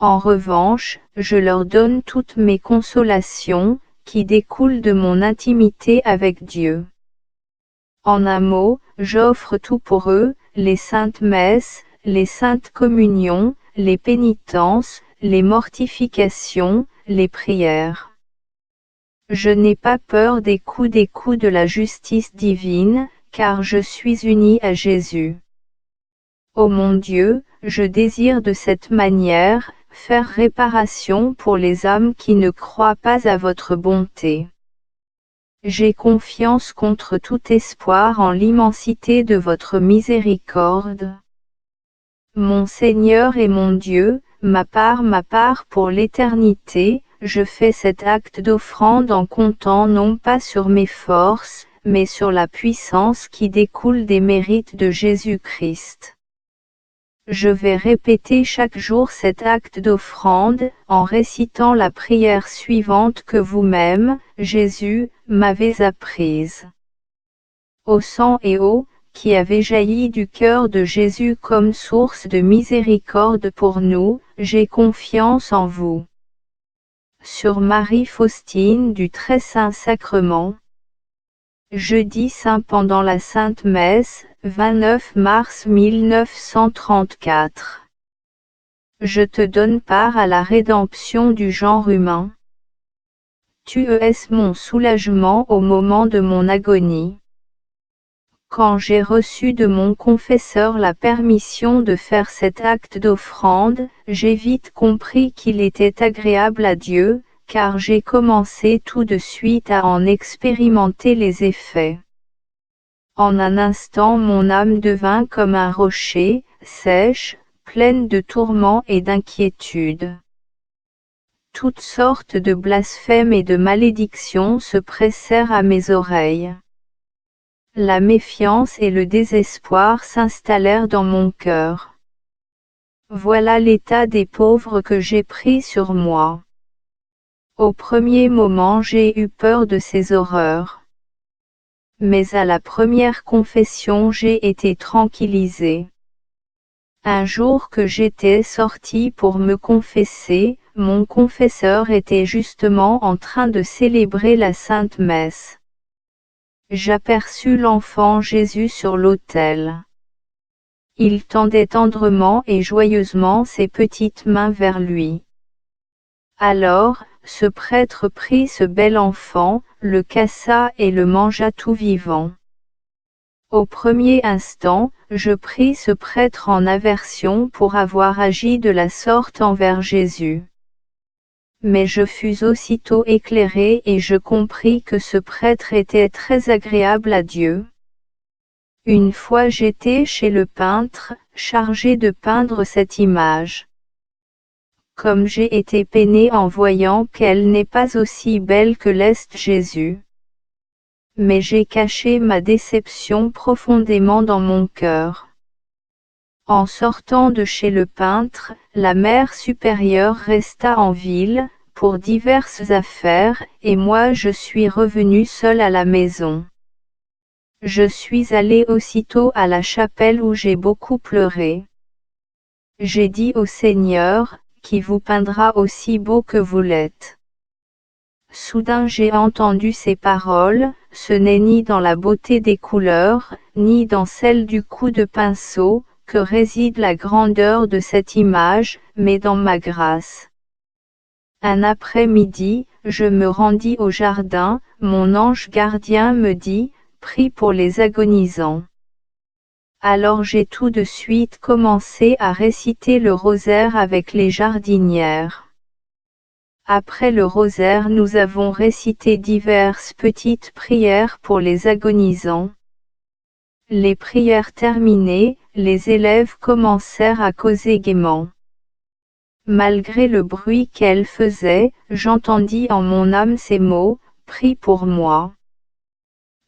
En revanche, je leur donne toutes mes consolations, qui découlent de mon intimité avec Dieu. En un mot, j'offre tout pour eux, les saintes messes, les saintes communions, les pénitences, les mortifications, les prières. Je n'ai pas peur des coups de la justice divine, car je suis uni à Jésus. Ô mon Dieu, je désire de cette manière, faire réparation pour les âmes qui ne croient pas à votre bonté. J'ai confiance contre tout espoir en l'immensité de votre miséricorde. Mon Seigneur et mon Dieu, ma part pour l'éternité, je fais cet acte d'offrande en comptant non pas sur mes forces, mais sur la puissance qui découle des mérites de Jésus-Christ. Je vais répéter chaque jour cet acte d'offrande, en récitant la prière suivante que vous-même, Jésus, m'avez apprise. Au sang et eau, qui avait jailli du cœur de Jésus comme source de miséricorde pour nous, j'ai confiance en vous. Sur Marie Faustine du Très Saint Sacrement. Jeudi saint pendant la Sainte Messe, 29 mars 1934. Je te donne part à la rédemption du genre humain. Tu es mon soulagement au moment de mon agonie. Quand j'ai reçu de mon confesseur la permission de faire cet acte d'offrande, j'ai vite compris qu'il était agréable à Dieu, car j'ai commencé tout de suite à en expérimenter les effets. En un instant mon âme devint comme un rocher, sèche, pleine de tourments et d'inquiétudes. Toutes sortes de blasphèmes et de malédictions se pressèrent à mes oreilles. La méfiance et le désespoir s'installèrent dans mon cœur. Voilà l'état des pauvres que j'ai pris sur moi. Au premier moment j'ai eu peur de ces horreurs. Mais à la première confession j'ai été tranquillisée. Un jour que j'étais sortie pour me confesser, mon confesseur était justement en train de célébrer la Sainte Messe. J'aperçus l'enfant Jésus sur l'autel. Il tendait tendrement et joyeusement ses petites mains vers lui. Alors, ce prêtre prit ce bel enfant, le cassa et le mangea tout vivant. Au premier instant, je pris ce prêtre en aversion pour avoir agi de la sorte envers Jésus. Mais je fus aussitôt éclairé et je compris que ce prêtre était très agréable à Dieu. Une fois j'étais chez le peintre, chargé de peindre cette image. Comme j'ai été peiné en voyant qu'elle n'est pas aussi belle que l'est Jésus. Mais j'ai caché ma déception profondément dans mon cœur. En sortant de chez le peintre, la mère supérieure resta en ville, pour diverses affaires, et moi je suis revenu seul à la maison. Je suis allé aussitôt à la chapelle où j'ai beaucoup pleuré. J'ai dit au Seigneur, qui vous peindra aussi beau que vous l'êtes. Soudain j'ai entendu ces paroles, ce n'est ni dans la beauté des couleurs, ni dans celle du coup de pinceau, que réside la grandeur de cette image, mais dans ma grâce. Un après-midi, je me rendis au jardin, mon ange gardien me dit, prie pour les agonisants. Alors j'ai tout de suite commencé à réciter le rosaire avec les jardinières. Après le rosaire nous avons récité diverses petites prières pour les agonisants. Les prières terminées, les élèves commencèrent à causer gaiement. Malgré le bruit qu'elles faisaient, j'entendis en mon âme ces mots, « Prie pour moi ».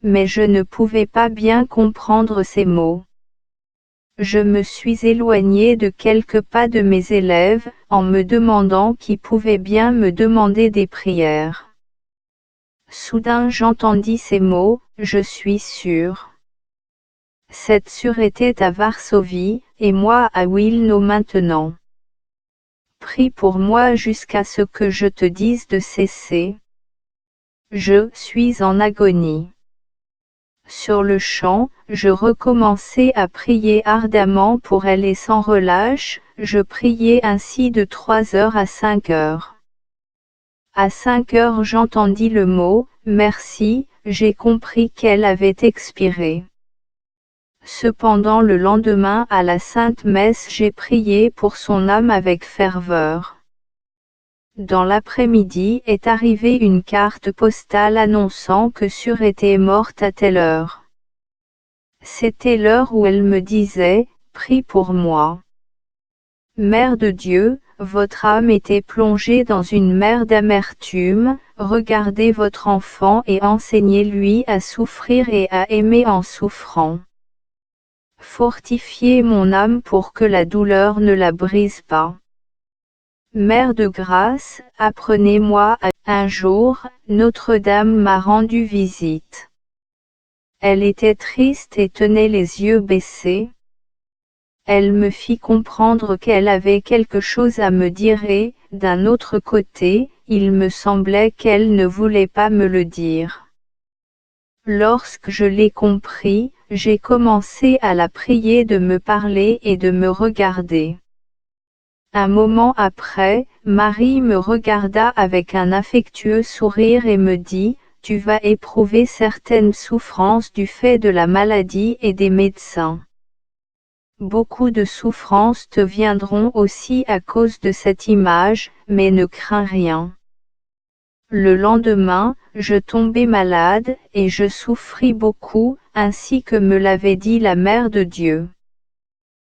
Mais je ne pouvais pas bien comprendre ces mots. Je me suis éloigné de quelques pas de mes élèves, en me demandant qui pouvait bien me demander des prières. Soudain j'entendis ces mots, « Je suis sûr ». Cette sûre était à Varsovie, et moi à Wilno maintenant. Prie pour moi jusqu'à ce que je te dise de cesser. Je suis en agonie. Sur le champ, je recommençai à prier ardemment pour elle et sans relâche, je priai ainsi de 3 heures à 5 heures. À 5 heures j'entendis le mot « merci », j'ai compris qu'elle avait expiré. Cependant le lendemain à la Sainte Messe j'ai prié pour son âme avec ferveur. Dans l'après-midi est arrivée une carte postale annonçant que Sûre était morte à telle heure. C'était l'heure où elle me disait, « Prie pour moi. » Mère de Dieu, votre âme était plongée dans une mer d'amertume, regardez votre enfant et enseignez-lui à souffrir et à aimer en souffrant. Fortifiez mon âme pour que la douleur ne la brise pas. Mère de grâce, apprenez-moi à... Un jour, Notre-Dame m'a rendu visite. Elle était triste et tenait les yeux baissés. Elle me fit comprendre qu'elle avait quelque chose à me dire et, d'un autre côté, il me semblait qu'elle ne voulait pas me le dire. Lorsque je l'ai compris, j'ai commencé à la prier de me parler et de me regarder. Un moment après, Marie me regarda avec un affectueux sourire et me dit, « Tu vas éprouver certaines souffrances du fait de la maladie et des médecins. Beaucoup de souffrances te viendront aussi à cause de cette image, mais ne crains rien. » Le lendemain, je tombai malade, et je souffris beaucoup, ainsi que me l'avait dit la Mère de Dieu.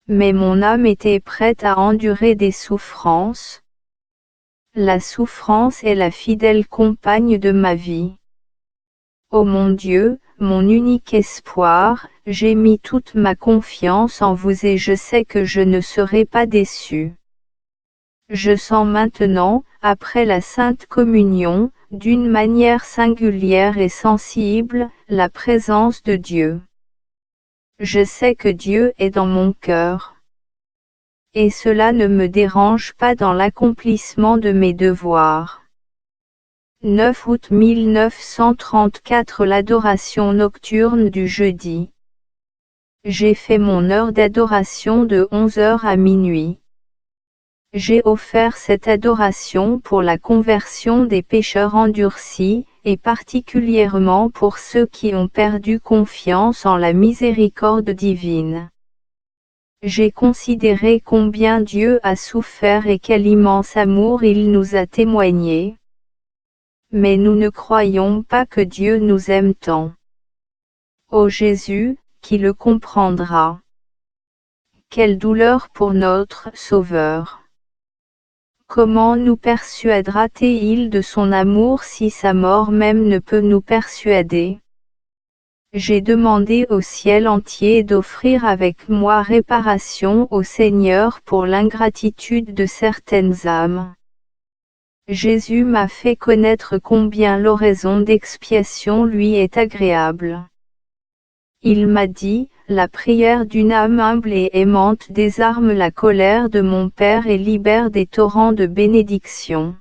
Mais mon âme était prête à endurer des souffrances. La souffrance est la fidèle compagne de ma vie. Ô mon Dieu, mon unique espoir, j'ai mis toute ma confiance en vous et je sais que je ne serai pas déçu. Je sens maintenant, après la Sainte Communion, d'une manière singulière et sensible, la présence de Dieu. Je sais que Dieu est dans mon cœur. Et cela ne me dérange pas dans l'accomplissement de mes devoirs. 9 août 1934 L'adoration nocturne du jeudi. J'ai fait mon heure d'adoration de 11 h à minuit. J'ai offert cette adoration pour la conversion des pécheurs endurcis, et particulièrement pour ceux qui ont perdu confiance en la miséricorde divine. J'ai considéré combien Dieu a souffert et quel immense amour il nous a témoigné. Mais nous ne croyons pas que Dieu nous aime tant. Ô Jésus, qui le comprendra? Quelle douleur pour notre Sauveur! Comment nous persuadera-t-il de son amour si sa mort même ne peut nous persuader? J'ai demandé au ciel entier d'offrir avec moi réparation au Seigneur pour l'ingratitude de certaines âmes. Jésus m'a fait connaître combien l'oraison d'expiation lui est agréable. Il m'a dit, la prière d'une âme humble et aimante désarme la colère de mon Père et libère des torrents de bénédiction.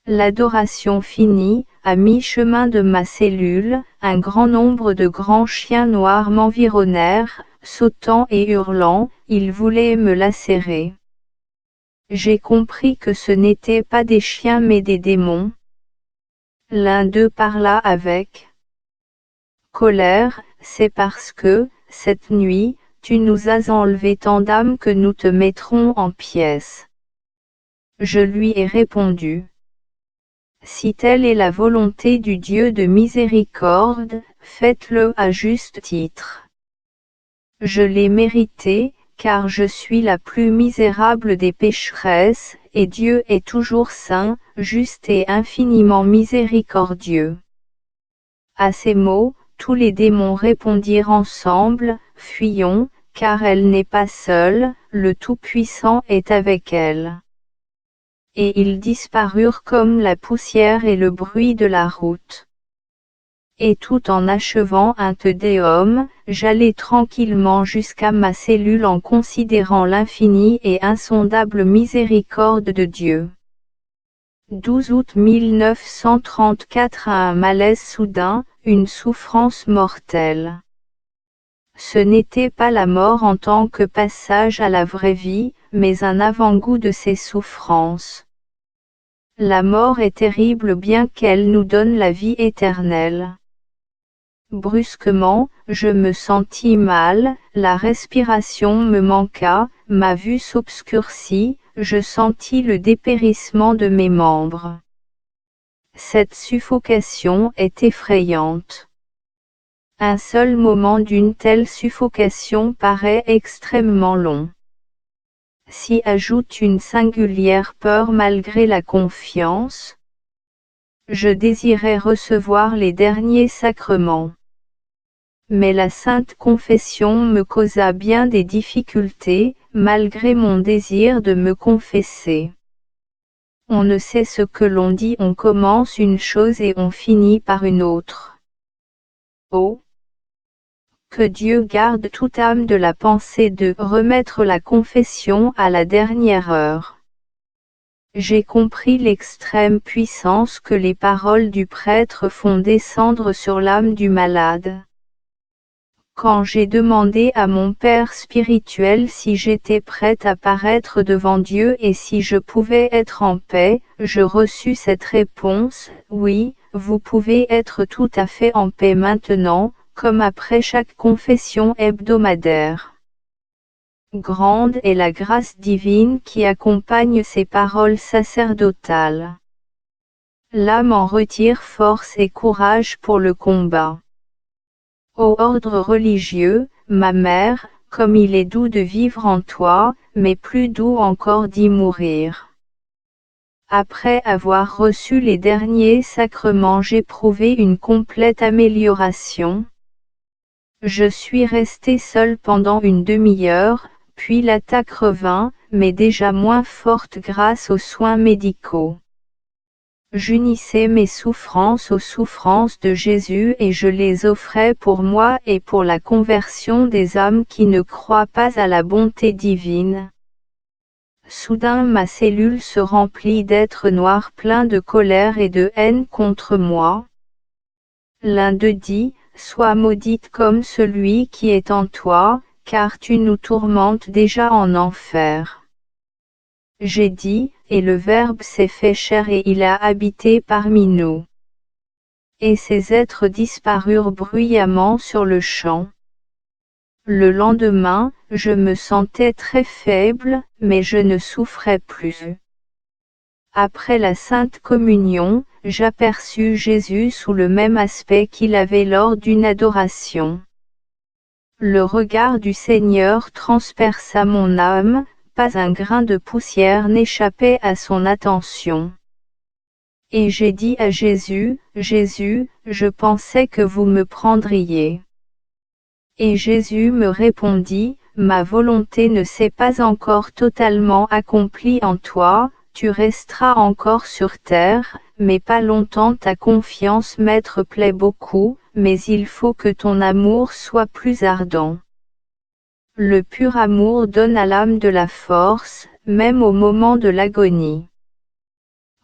L'adoration finie, à mi-chemin de ma cellule, un grand nombre de grands chiens noirs m'environnèrent, sautant et hurlant, ils voulaient me lacérer. J'ai compris que ce n'étaient pas des chiens mais des démons. L'un d'eux parla avec colère, c'est parce que, cette nuit, tu nous as enlevé tant d'âmes que nous te mettrons en pièces. Je lui ai répondu. Si telle est la volonté du Dieu de miséricorde, faites-le à juste titre. Je l'ai mérité, car je suis la plus misérable des pécheresses, et Dieu est toujours saint, juste et infiniment miséricordieux. À ces mots, tous les démons répondirent ensemble, fuyons, car elle n'est pas seule, le Tout-Puissant est avec elle. Et ils disparurent comme la poussière et le bruit de la route. Et tout en achevant un Te Deum, j'allais tranquillement jusqu'à ma cellule en considérant l'infinie et insondable miséricorde de Dieu. 12 août 1934. Un malaise soudain, une souffrance mortelle. Ce n'était pas la mort en tant que passage à la vraie vie, mais un avant-goût de ses souffrances. La mort est terrible bien qu'elle nous donne la vie éternelle. Brusquement, je me sentis mal, la respiration me manqua, ma vue s'obscurcit, je sentis le dépérissement de mes membres. Cette suffocation est effrayante. Un seul moment d'une telle suffocation paraît extrêmement long. S'y ajoute une singulière peur malgré la confiance. Je désirais recevoir les derniers sacrements. Mais la Sainte Confession me causa bien des difficultés, malgré mon désir de me confesser. On ne sait ce que l'on dit, on commence une chose et on finit par une autre. Oh! Que Dieu garde toute âme de la pensée de remettre la confession à la dernière heure. J'ai compris l'extrême puissance que les paroles du prêtre font descendre sur l'âme du malade. Quand j'ai demandé à mon Père spirituel si j'étais prête à paraître devant Dieu et si je pouvais être en paix, je reçus cette réponse, oui, vous pouvez être tout à fait en paix maintenant, comme après chaque confession hebdomadaire. Grande est la grâce divine qui accompagne ces paroles sacerdotales. L'âme en retire force et courage pour le combat. Ô ordre religieux, ma mère, comme il est doux de vivre en toi, mais plus doux encore d'y mourir. Après avoir reçu les derniers sacrements, j'éprouvai une complète amélioration. Je suis restée seule pendant une demi-heure, puis l'attaque revint, mais déjà moins forte grâce aux soins médicaux. J'unissais mes souffrances aux souffrances de Jésus et je les offrais pour moi et pour la conversion des âmes qui ne croient pas à la bonté divine. Soudain ma cellule se remplit d'êtres noirs pleins de colère et de haine contre moi. L'un d'eux dit, sois maudite comme celui qui est en toi, car tu nous tourmentes déjà en enfer. J'ai dit, et le Verbe s'est fait chair et il a habité parmi nous. Et ces êtres disparurent bruyamment sur le champ. Le lendemain, je me sentais très faible, mais je ne souffrais plus. Après la Sainte Communion, j'aperçus Jésus sous le même aspect qu'il avait lors d'une adoration. Le regard du Seigneur transperça mon âme, pas un grain de poussière n'échappait à son attention. Et j'ai dit à Jésus, « Jésus, je pensais que vous me prendriez. » Et Jésus me répondit, « Ma volonté ne s'est pas encore totalement accomplie en toi, tu resteras encore sur terre, mais pas longtemps. Ta confiance m'être plaît beaucoup, mais il faut que ton amour soit plus ardent. » Le pur amour donne à l'âme de la force, même au moment de l'agonie.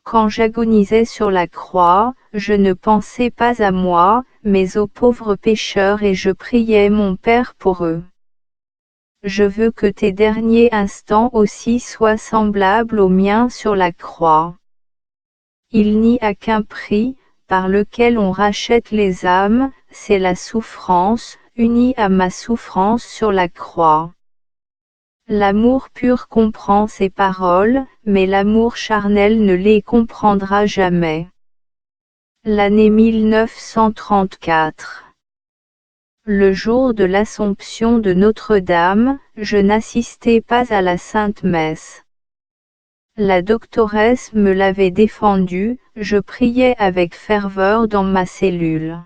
Quand j'agonisais sur la croix, je ne pensais pas à moi, mais aux pauvres pécheurs et je priais mon Père pour eux. Je veux que tes derniers instants aussi soient semblables aux miens sur la croix. Il n'y a qu'un prix, par lequel on rachète les âmes, c'est la souffrance, unie à ma souffrance sur la croix. L'amour pur comprend ces paroles, mais l'amour charnel ne les comprendra jamais. L'année 1934. Le jour de l'Assomption de Notre-Dame, je n'assistais pas à la Sainte Messe. La doctoresse me l'avait défendu, je priais avec ferveur dans ma cellule.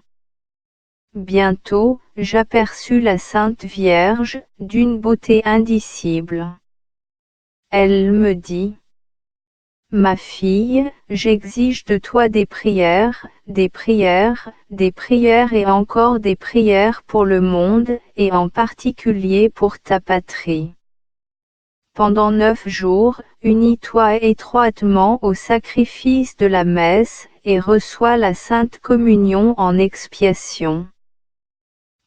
Bientôt, j'aperçus la Sainte Vierge, d'une beauté indicible. Elle me dit: « Ma fille, j'exige de toi des prières, des prières, des prières et encore des prières pour le monde, et en particulier pour ta patrie. Pendant 9 jours, unis-toi étroitement au sacrifice de la messe, et reçois la Sainte Communion en expiation.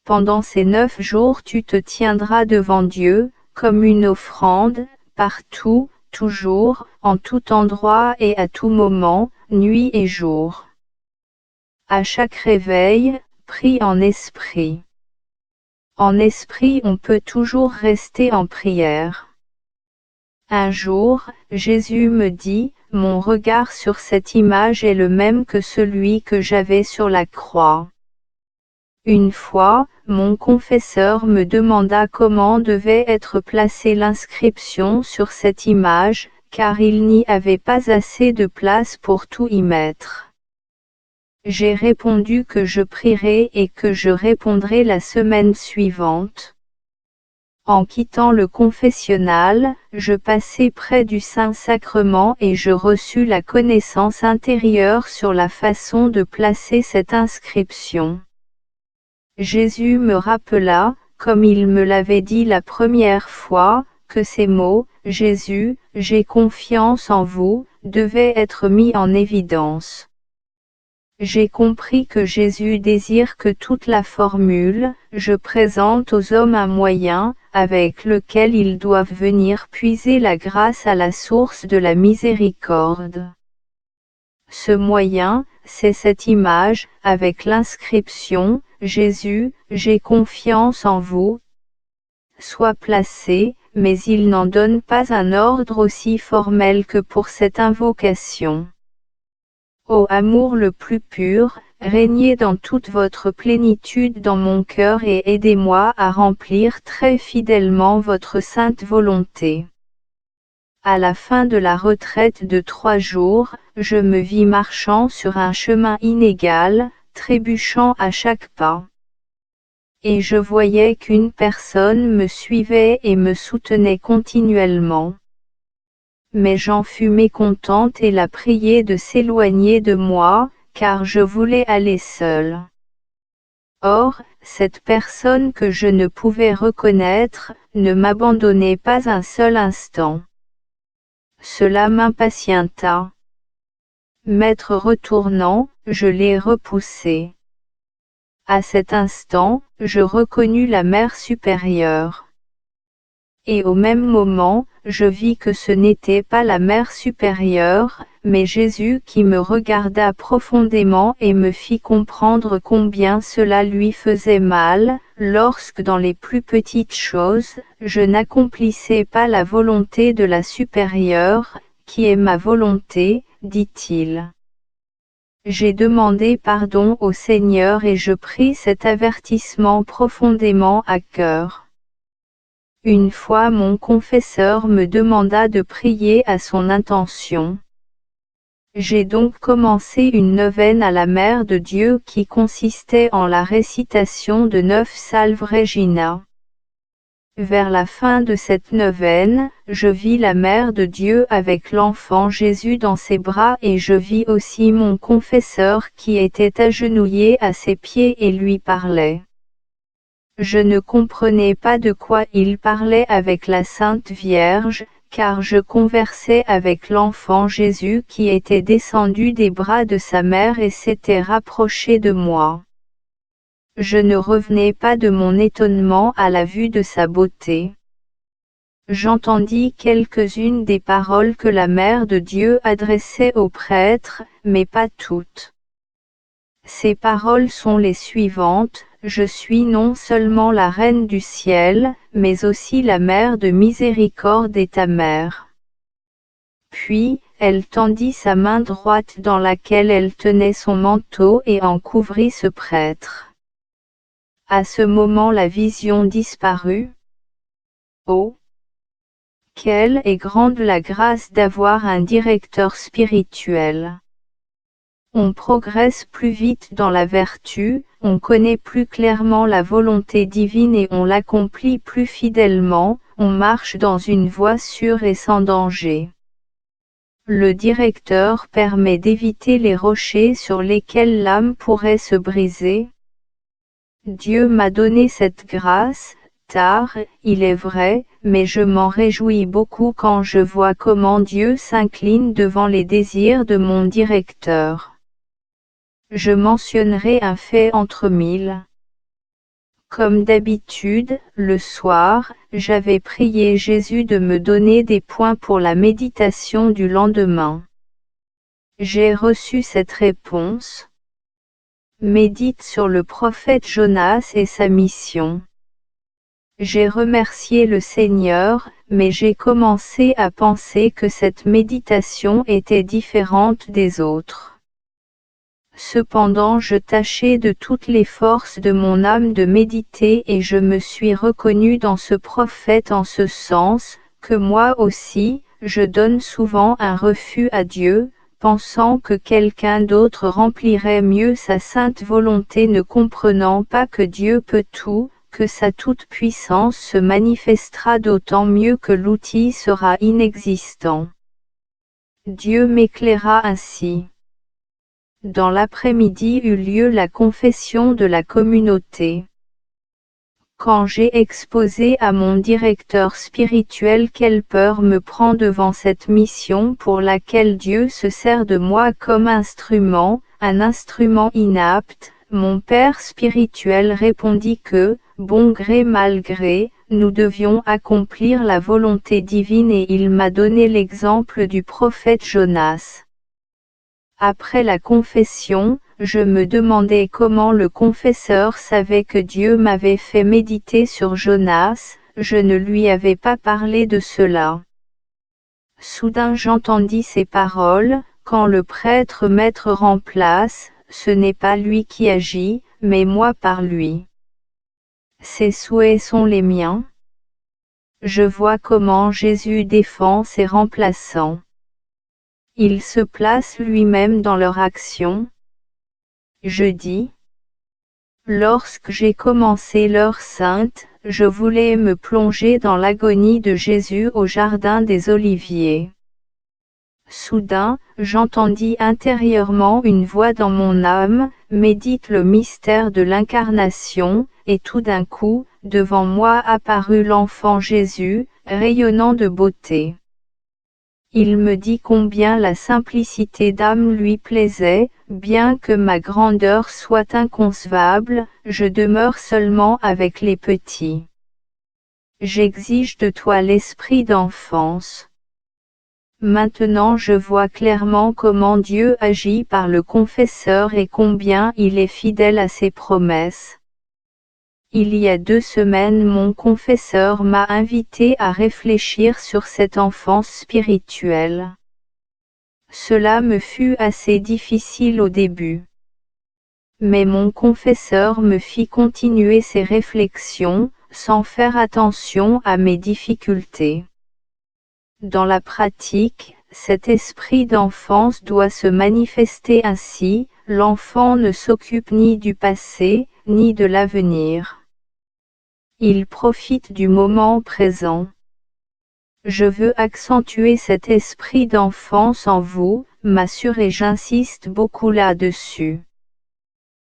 Pendant ces 9 jours tu te tiendras devant Dieu, comme une offrande, partout, toujours, en tout endroit et à tout moment, nuit et jour. À chaque réveil, prie en esprit. En esprit on peut toujours rester en prière. » Un jour, Jésus me dit, « Mon regard sur cette image est le même que celui que j'avais sur la croix. » Une fois, mon confesseur me demanda comment devait être placée l'inscription sur cette image, car il n'y avait pas assez de place pour tout y mettre. J'ai répondu que je prierai et que je répondrai la semaine suivante. En quittant le confessionnal, je passai près du Saint-Sacrement et je reçus la connaissance intérieure sur la façon de placer cette inscription. Jésus me rappela, comme il me l'avait dit la première fois, que ces mots, « Jésus, j'ai confiance en vous », devaient être mis en évidence. J'ai compris que Jésus désire que toute la formule, « Je présente aux hommes un moyen », avec lequel ils doivent venir puiser la grâce à la source de la miséricorde. Ce moyen, c'est cette image, avec l'inscription, « Jésus, j'ai confiance en vous », soit placé, mais il n'en donne pas un ordre aussi formel que pour cette invocation. Ô amour le plus pur, régnez dans toute votre plénitude dans mon cœur et aidez-moi à remplir très fidèlement votre sainte volonté. À la fin de la retraite de 3 jours, je me vis marchant sur un chemin inégal, trébuchant à chaque pas. Et je voyais qu'une personne me suivait et me soutenait continuellement. Mais j'en fus mécontente et la priai de s'éloigner de moi, car je voulais aller seule. Or, cette personne que je ne pouvais reconnaître, ne m'abandonnait pas un seul instant. Cela m'impatienta. M'être retournant, je l'ai repoussé. À cet instant, je reconnus la Mère supérieure. Et au même moment, je vis que ce n'était pas la mère supérieure, mais Jésus qui me regarda profondément et me fit comprendre combien cela lui faisait mal, lorsque dans les plus petites choses, je n'accomplissais pas la volonté de la supérieure, qui est ma volonté, dit-il. J'ai demandé pardon au Seigneur et je pris cet avertissement profondément à cœur. Une fois mon confesseur me demanda de prier à son intention. J'ai donc commencé une neuvaine à la Mère de Dieu qui consistait en la récitation de 9 Salve Regina. Vers la fin de cette neuvaine, je vis la Mère de Dieu avec l'enfant Jésus dans ses bras et je vis aussi mon confesseur qui était agenouillé à ses pieds et lui parlait. Je ne comprenais pas de quoi il parlait avec la Sainte Vierge, car je conversais avec l'enfant Jésus qui était descendu des bras de sa mère et s'était rapproché de moi. Je ne revenais pas de mon étonnement à la vue de sa beauté. J'entendis quelques-unes des paroles que la Mère de Dieu adressait aux prêtres, mais pas toutes. Ces paroles sont les suivantes: je suis non seulement la Reine du ciel, mais aussi la Mère de miséricorde et ta mère. Puis, elle tendit sa main droite dans laquelle elle tenait son manteau et en couvrit ce prêtre. À ce moment la vision disparut. Oh! Quelle est grande la grâce d'avoir un directeur spirituel! On progresse plus vite dans la vertu, on connaît plus clairement la volonté divine et on l'accomplit plus fidèlement, on marche dans une voie sûre et sans danger. Le directeur permet d'éviter les rochers sur lesquels l'âme pourrait se briser. Dieu m'a donné cette grâce, tard, il est vrai, mais je m'en réjouis beaucoup quand je vois comment Dieu s'incline devant les désirs de mon directeur. Je mentionnerai un fait entre mille. Comme d'habitude, le soir, j'avais prié Jésus de me donner des points pour la méditation du lendemain. J'ai reçu cette réponse. Médite sur le prophète Jonas et sa mission. J'ai remercié le Seigneur, mais j'ai commencé à penser que cette méditation était différente des autres. Cependant je tâchais de toutes les forces de mon âme de méditer et je me suis reconnu dans ce prophète en ce sens, que moi aussi, je donne souvent un refus à Dieu, pensant que quelqu'un d'autre remplirait mieux sa sainte volonté ne comprenant pas que Dieu peut tout, que sa toute-puissance se manifestera d'autant mieux que l'outil sera inexistant. Dieu m'éclaira ainsi. Dans l'après-midi eut lieu la confession de la communauté. Quand j'ai exposé à mon directeur spirituel quelle peur me prend devant cette mission pour laquelle Dieu se sert de moi comme instrument, un instrument inapte, mon père spirituel répondit que, bon gré mal gré, nous devions accomplir la volonté divine et il m'a donné l'exemple du prophète Jonas. Après la confession, je me demandais comment le confesseur savait que Dieu m'avait fait méditer sur Jonas, je ne lui avais pas parlé de cela. Soudain j'entendis ces paroles, quand le prêtre maître remplace, ce n'est pas lui qui agit, mais moi par lui. Ses souhaits sont les miens. Je vois comment Jésus défend ses remplaçants. Il se place lui-même dans leur action. Je dis. Lorsque j'ai commencé l'heure sainte, je voulais me plonger dans l'agonie de Jésus au jardin des Oliviers. Soudain, j'entendis intérieurement une voix dans mon âme, médite le mystère de l'incarnation, et tout d'un coup, devant moi apparut l'enfant Jésus, rayonnant de beauté. Il me dit combien la simplicité d'âme lui plaisait, bien que ma grandeur soit inconcevable, je demeure seulement avec les petits. J'exige de toi l'esprit d'enfance. Maintenant je vois clairement comment Dieu agit par le confesseur et combien il est fidèle à ses promesses. Il y a 2 semaines mon confesseur m'a invité à réfléchir sur cette enfance spirituelle. Cela me fut assez difficile au début. Mais mon confesseur me fit continuer ses réflexions, sans faire attention à mes difficultés. Dans la pratique, cet esprit d'enfance doit se manifester ainsi, l'enfant ne s'occupe ni du passé, ni de l'avenir. Il profite du moment présent. Je veux accentuer cet esprit d'enfance en vous, m'assure et j'insiste beaucoup là-dessus.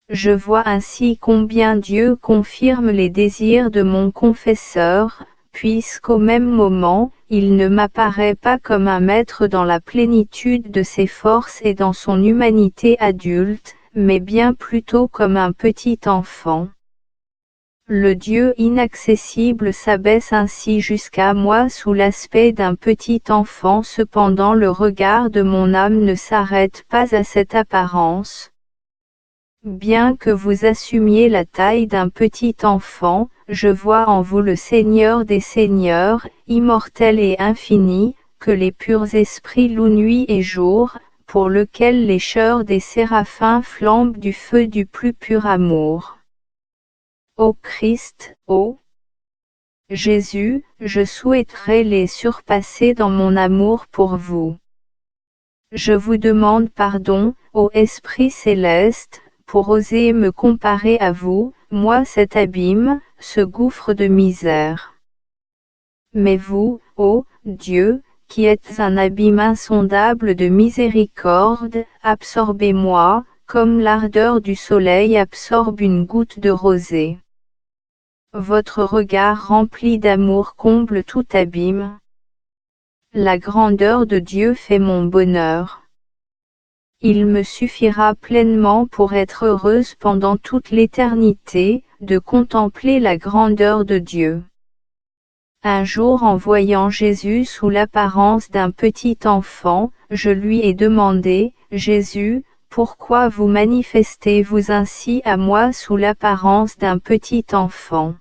Je vois ainsi combien Dieu confirme les désirs de mon confesseur, puisqu'au même moment, il ne m'apparaît pas comme un maître dans la plénitude de ses forces et dans son humanité adulte, mais bien plutôt comme un petit enfant. Le Dieu inaccessible s'abaisse ainsi jusqu'à moi sous l'aspect d'un petit enfant. Cependant le regard de mon âme ne s'arrête pas à cette apparence. Bien que vous assumiez la taille d'un petit enfant, je vois en vous le Seigneur des Seigneurs, immortel et infini, que les purs esprits louent nuit et jour, pour lequel les chœurs des séraphins flambent du feu du plus pur amour. Ô Christ, ô Jésus, je souhaiterais les surpasser dans mon amour pour vous. Je vous demande pardon, ô Esprit céleste, pour oser me comparer à vous, moi cet abîme, ce gouffre de misère. Mais vous, ô Dieu, qui êtes un abîme insondable de miséricorde, absorbez-moi, comme l'ardeur du soleil absorbe une goutte de rosée. Votre regard rempli d'amour comble tout abîme. La grandeur de Dieu fait mon bonheur. Il me suffira pleinement pour être heureuse pendant toute l'éternité, de contempler la grandeur de Dieu. Un jour en voyant Jésus sous l'apparence d'un petit enfant, je lui ai demandé, « Jésus, pourquoi vous manifestez-vous ainsi à moi sous l'apparence d'un petit enfant ?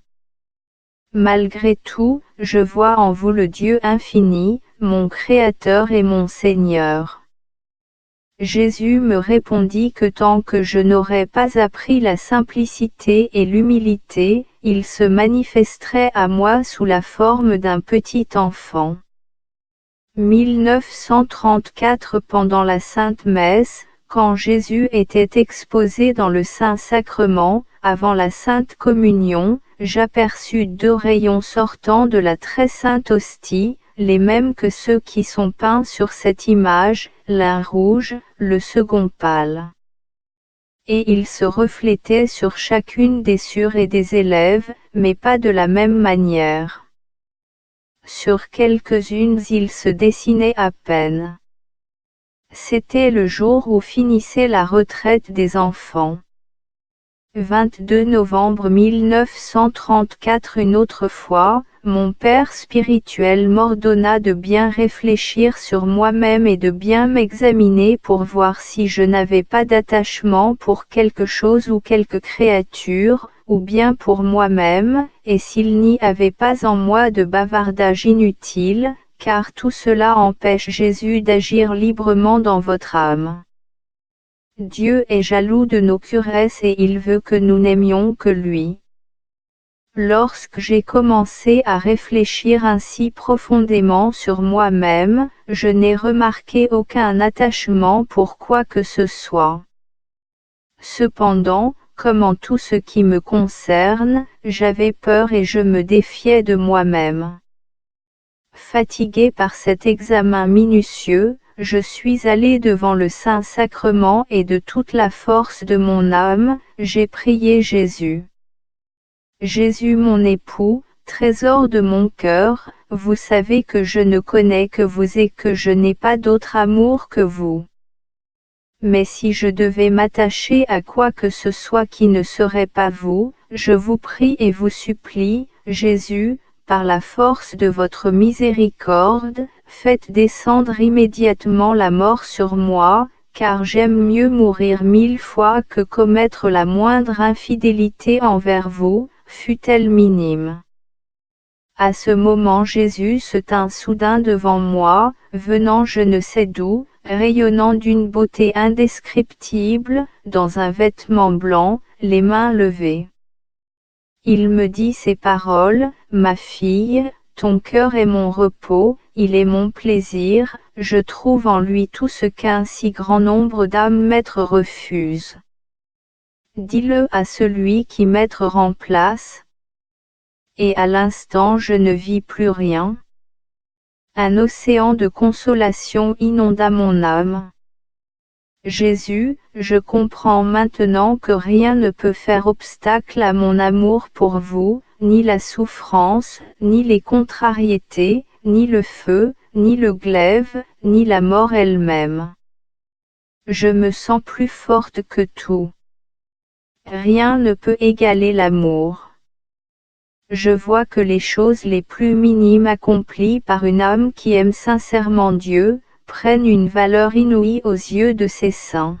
Malgré tout, je vois en vous le Dieu infini, mon Créateur et mon Seigneur. » Jésus me répondit que tant que je n'aurais pas appris la simplicité et l'humilité, il se manifesterait à moi sous la forme d'un petit enfant. 1934 Pendant la Sainte Messe, quand Jésus était exposé dans le Saint-Sacrement, avant la Sainte Communion, j'aperçus 2 rayons sortant de la très sainte hostie, les mêmes que ceux qui sont peints sur cette image, l'un rouge, le second pâle. Et ils se reflétaient sur chacune des sures et des élèves, mais pas de la même manière. Sur quelques-unes ils se dessinaient à peine. C'était le jour où finissait la retraite des enfants. 22 novembre 1934 Une autre fois, mon père spirituel m'ordonna de bien réfléchir sur moi-même et de bien m'examiner pour voir si je n'avais pas d'attachement pour quelque chose ou quelque créature, ou bien pour moi-même, et s'il n'y avait pas en moi de bavardage inutile, car tout cela empêche Jésus d'agir librement dans votre âme. Dieu est jaloux de nos curesses et il veut que nous n'aimions que lui. Lorsque j'ai commencé à réfléchir ainsi profondément sur moi-même, je n'ai remarqué aucun attachement pour quoi que ce soit. Cependant, comme en tout ce qui me concerne, j'avais peur et je me défiais de moi-même. Fatigué par cet examen minutieux, je suis allé devant le Saint-Sacrement et de toute la force de mon âme, j'ai prié Jésus. Jésus mon époux, trésor de mon cœur, vous savez que je ne connais que vous et que je n'ai pas d'autre amour que vous. Mais si je devais m'attacher à quoi que ce soit qui ne serait pas vous, je vous prie et vous supplie, Jésus, par la force de votre miséricorde, faites descendre immédiatement la mort sur moi, car j'aime mieux mourir 1000 fois que commettre la moindre infidélité envers vous, fût-elle minime. À ce moment Jésus se tint soudain devant moi, venant je ne sais d'où, rayonnant d'une beauté indescriptible, dans un vêtement blanc, les mains levées. Il me dit ces paroles, ma fille, ton cœur est mon repos, il est mon plaisir, je trouve en lui tout ce qu'un si grand nombre d'âmes maîtres refusent. Dis-le à celui qui maître remplace. Et à l'instant je ne vis plus rien. Un océan de consolation inonda mon âme. Jésus, je comprends maintenant que rien ne peut faire obstacle à mon amour pour vous, ni la souffrance, ni les contrariétés, ni le feu, ni le glaive, ni la mort elle-même. Je me sens plus forte que tout. Rien ne peut égaler l'amour. Je vois que les choses les plus minimes accomplies par une âme qui aime sincèrement Dieu, prennent une valeur inouïe aux yeux de ses saints.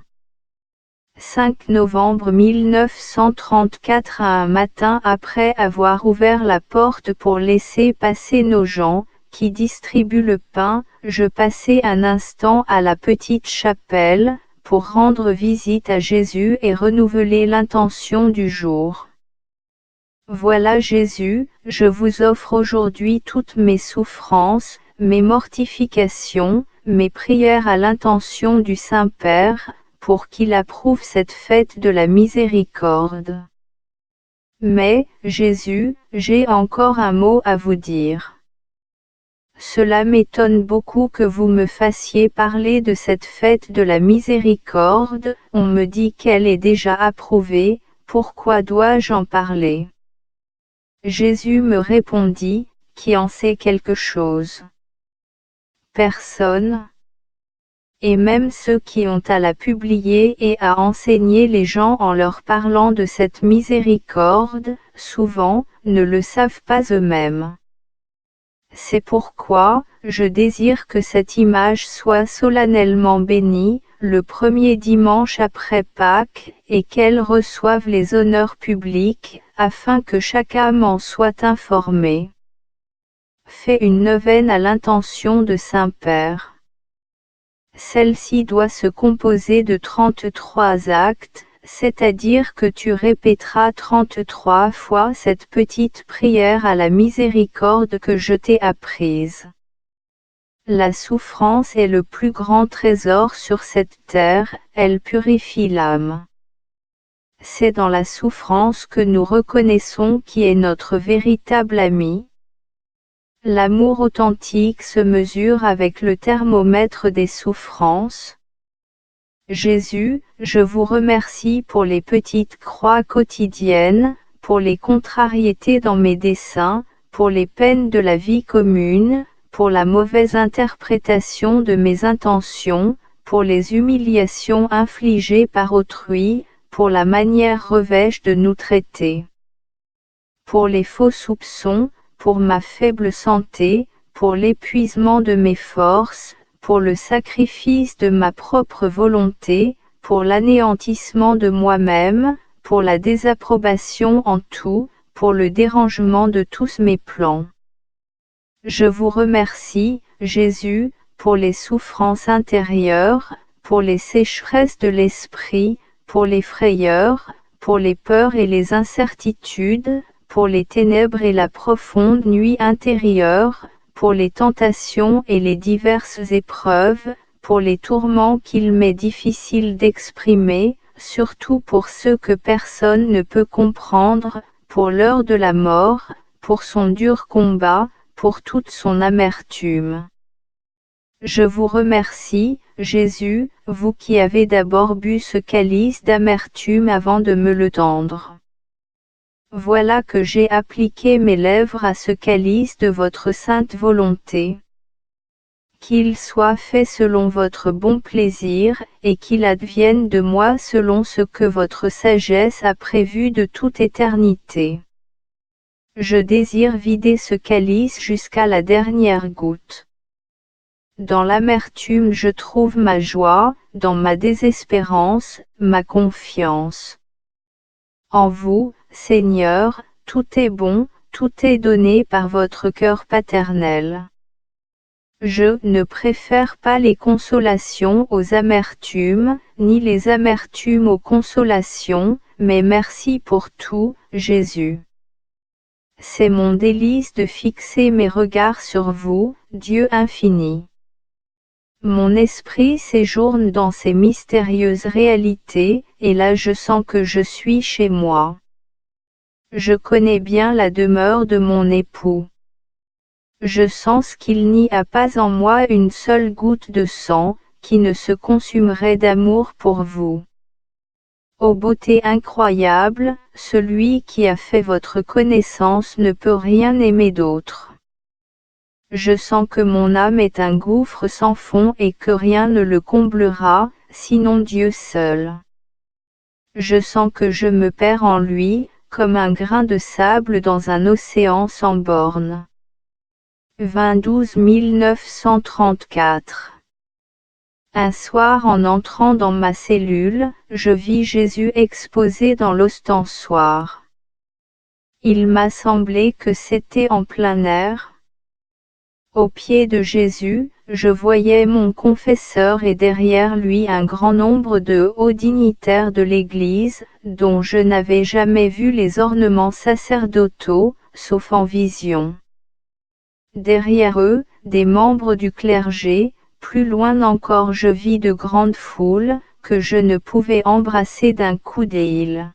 5 novembre 1934. Un matin après avoir ouvert la porte pour laisser passer nos gens, qui distribuent le pain, je passai un instant à la petite chapelle, pour rendre visite à Jésus et renouveler l'intention du jour. Voilà Jésus, je vous offre aujourd'hui toutes mes souffrances, mes mortifications, mes prières à l'intention du Saint-Père, pour qu'il approuve cette fête de la miséricorde. Mais, Jésus, j'ai encore un mot à vous dire. Cela m'étonne beaucoup que vous me fassiez parler de cette fête de la miséricorde, on me dit qu'elle est déjà approuvée, pourquoi dois-je en parler ? Jésus me répondit, qui en sait quelque chose? Personne. Et même ceux qui ont à la publier et à enseigner les gens en leur parlant de cette miséricorde, souvent, ne le savent pas eux-mêmes. C'est pourquoi, je désire que cette image soit solennellement bénie, le premier dimanche après Pâques, et qu'elle reçoive les honneurs publics, afin que chaque âme en soit informée. Fais une neuvaine à l'intention de Saint-Père. Celle-ci doit se composer de 33 actes, c'est-à-dire que tu répéteras 33 fois cette petite prière à la miséricorde que je t'ai apprise. La souffrance est le plus grand trésor sur cette terre, elle purifie l'âme. C'est dans la souffrance que nous reconnaissons qui est notre véritable ami. L'amour authentique se mesure avec le thermomètre des souffrances. Jésus, je vous remercie pour les petites croix quotidiennes, pour les contrariétés dans mes desseins, pour les peines de la vie commune, pour la mauvaise interprétation de mes intentions, pour les humiliations infligées par autrui, pour la manière revêche de nous traiter. Pour les faux soupçons, pour ma faible santé, pour l'épuisement de mes forces, pour le sacrifice de ma propre volonté, pour l'anéantissement de moi-même, pour la désapprobation en tout, pour le dérangement de tous mes plans. Je vous remercie, Jésus, pour les souffrances intérieures, pour les sécheresses de l'esprit, pour les frayeurs, pour les peurs et les incertitudes, pour les ténèbres et la profonde nuit intérieure, pour les tentations et les diverses épreuves, pour les tourments qu'il m'est difficile d'exprimer, surtout pour ceux que personne ne peut comprendre, pour l'heure de la mort, pour son dur combat, pour toute son amertume. Je vous remercie, Jésus, vous qui avez d'abord bu ce calice d'amertume avant de me le tendre. Voilà que j'ai appliqué mes lèvres à ce calice de votre sainte volonté. Qu'il soit fait selon votre bon plaisir, et qu'il advienne de moi selon ce que votre sagesse a prévu de toute éternité. Je désire vider ce calice jusqu'à la dernière goutte. Dans l'amertume je trouve ma joie, dans ma désespérance, ma confiance. En vous, Seigneur, tout est bon, tout est donné par votre cœur paternel. Je ne préfère pas les consolations aux amertumes, ni les amertumes aux consolations, mais merci pour tout, Jésus. C'est mon délice de fixer mes regards sur vous, Dieu infini. Mon esprit séjourne dans ces mystérieuses réalités, et là je sens que je suis chez moi. Je connais bien la demeure de mon époux. Je sens qu'il n'y a pas en moi une seule goutte de sang, qui ne se consumerait d'amour pour vous. Ô beauté incroyable, celui qui a fait votre connaissance ne peut rien aimer d'autre. Je sens que mon âme est un gouffre sans fond et que rien ne le comblera, sinon Dieu seul. Je sens que je me perds en lui, comme un grain de sable dans un océan sans bornes. 22 934. Un soir en entrant dans ma cellule, je vis Jésus exposé dans l'ostensoir. Il m'a semblé que c'était en plein air. Au pied de Jésus, je voyais mon confesseur et derrière lui un grand nombre de hauts dignitaires de l'Église, dont je n'avais jamais vu les ornements sacerdotaux, sauf en vision. Derrière eux, des membres du clergé, plus loin encore je vis de grandes foules, que je ne pouvais embrasser d'un coup d'œil.